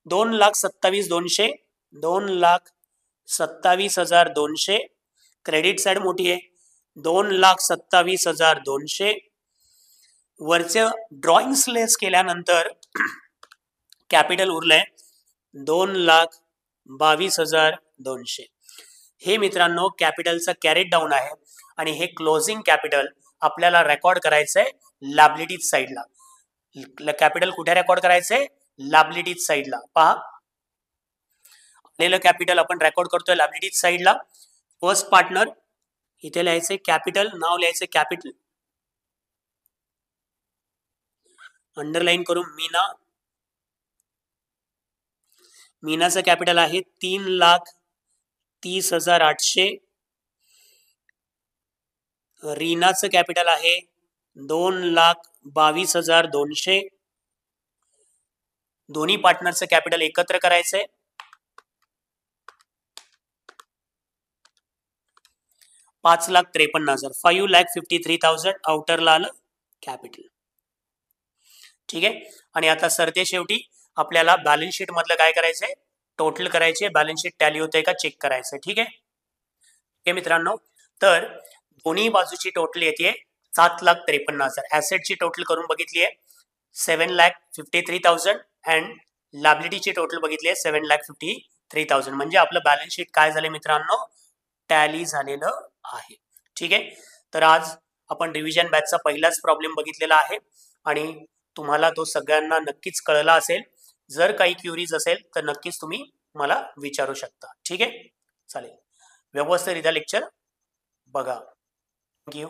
2,27,200, 2,27,200. क्रेडिट साइड मोठी आहे, 2,27,200. वरचे ड्रॉइंग्स लेस केल्यानंतर कॅपिटल उरलंय 2,22,200. हे मित्रांनो कॅपिटलचं कॅरेट डाऊन आहे आणि हे क्लोजिंग कॅपिटल आपल्याला रेकॉर्ड करायचंय लायबिलिटीज साइडला. कॅपिटल कुठे रेकॉर्ड करायचंय, लायबिलिटीज साइडला. पहा, आलेलं कॅपिटल आपण रेकॉर्ड करतोय लायबिलिटीज साइडला. फर्स्ट पार्टनर इथे लिहायचंय कॅपिटल, नाव लिहायचंय कॅपिटल, अंडरलाईन करून मीना. मीनाचं कॅपिटल आहे 3,30,800. रीनाचं कॅपिटल आहे 2,22,200. दोन्ही पार्टनरचं कॅपिटल एकत्र करायचंय. 5,53,000, 5,53,000 आउटरला आलं कॅपिटल. ठीक आहे. आणि आता सरते शेवटी आपल्याला बॅलन्स शीट मधलं काय करायचंय, टोटल करायचे, बॅलन्स शीट टॅली होते का चेक करायचं. ठीक आहे. हे मित्रांनो, तर दोन्ही बाजूची टोटल येते 7,53,000. ऍसेटची टोटल करून बघितली आहे 7,53,000 अँड लायबिलिटीची टोटल बघितली आहे 7,53,000. म्हणजे आपलं बॅलन्स शीट काय झालं मित्रांनो, टॅली झालेलं आहे. ठीक आहे. तर आज आपण रिव्हिजन बॅचचा पहिलाच प्रॉब्लेम बघितलेला आहे आणि तुम्हाला तो सगळ्यांना नक्कीच कळला असेल. जर काही क्युरीज असेल तर नक्कीच तुम्ही मला विचारू शकता. ठीक आहे, चालेल. व्यवस्थितरित्या लेक्चर बघा. थँक्यू.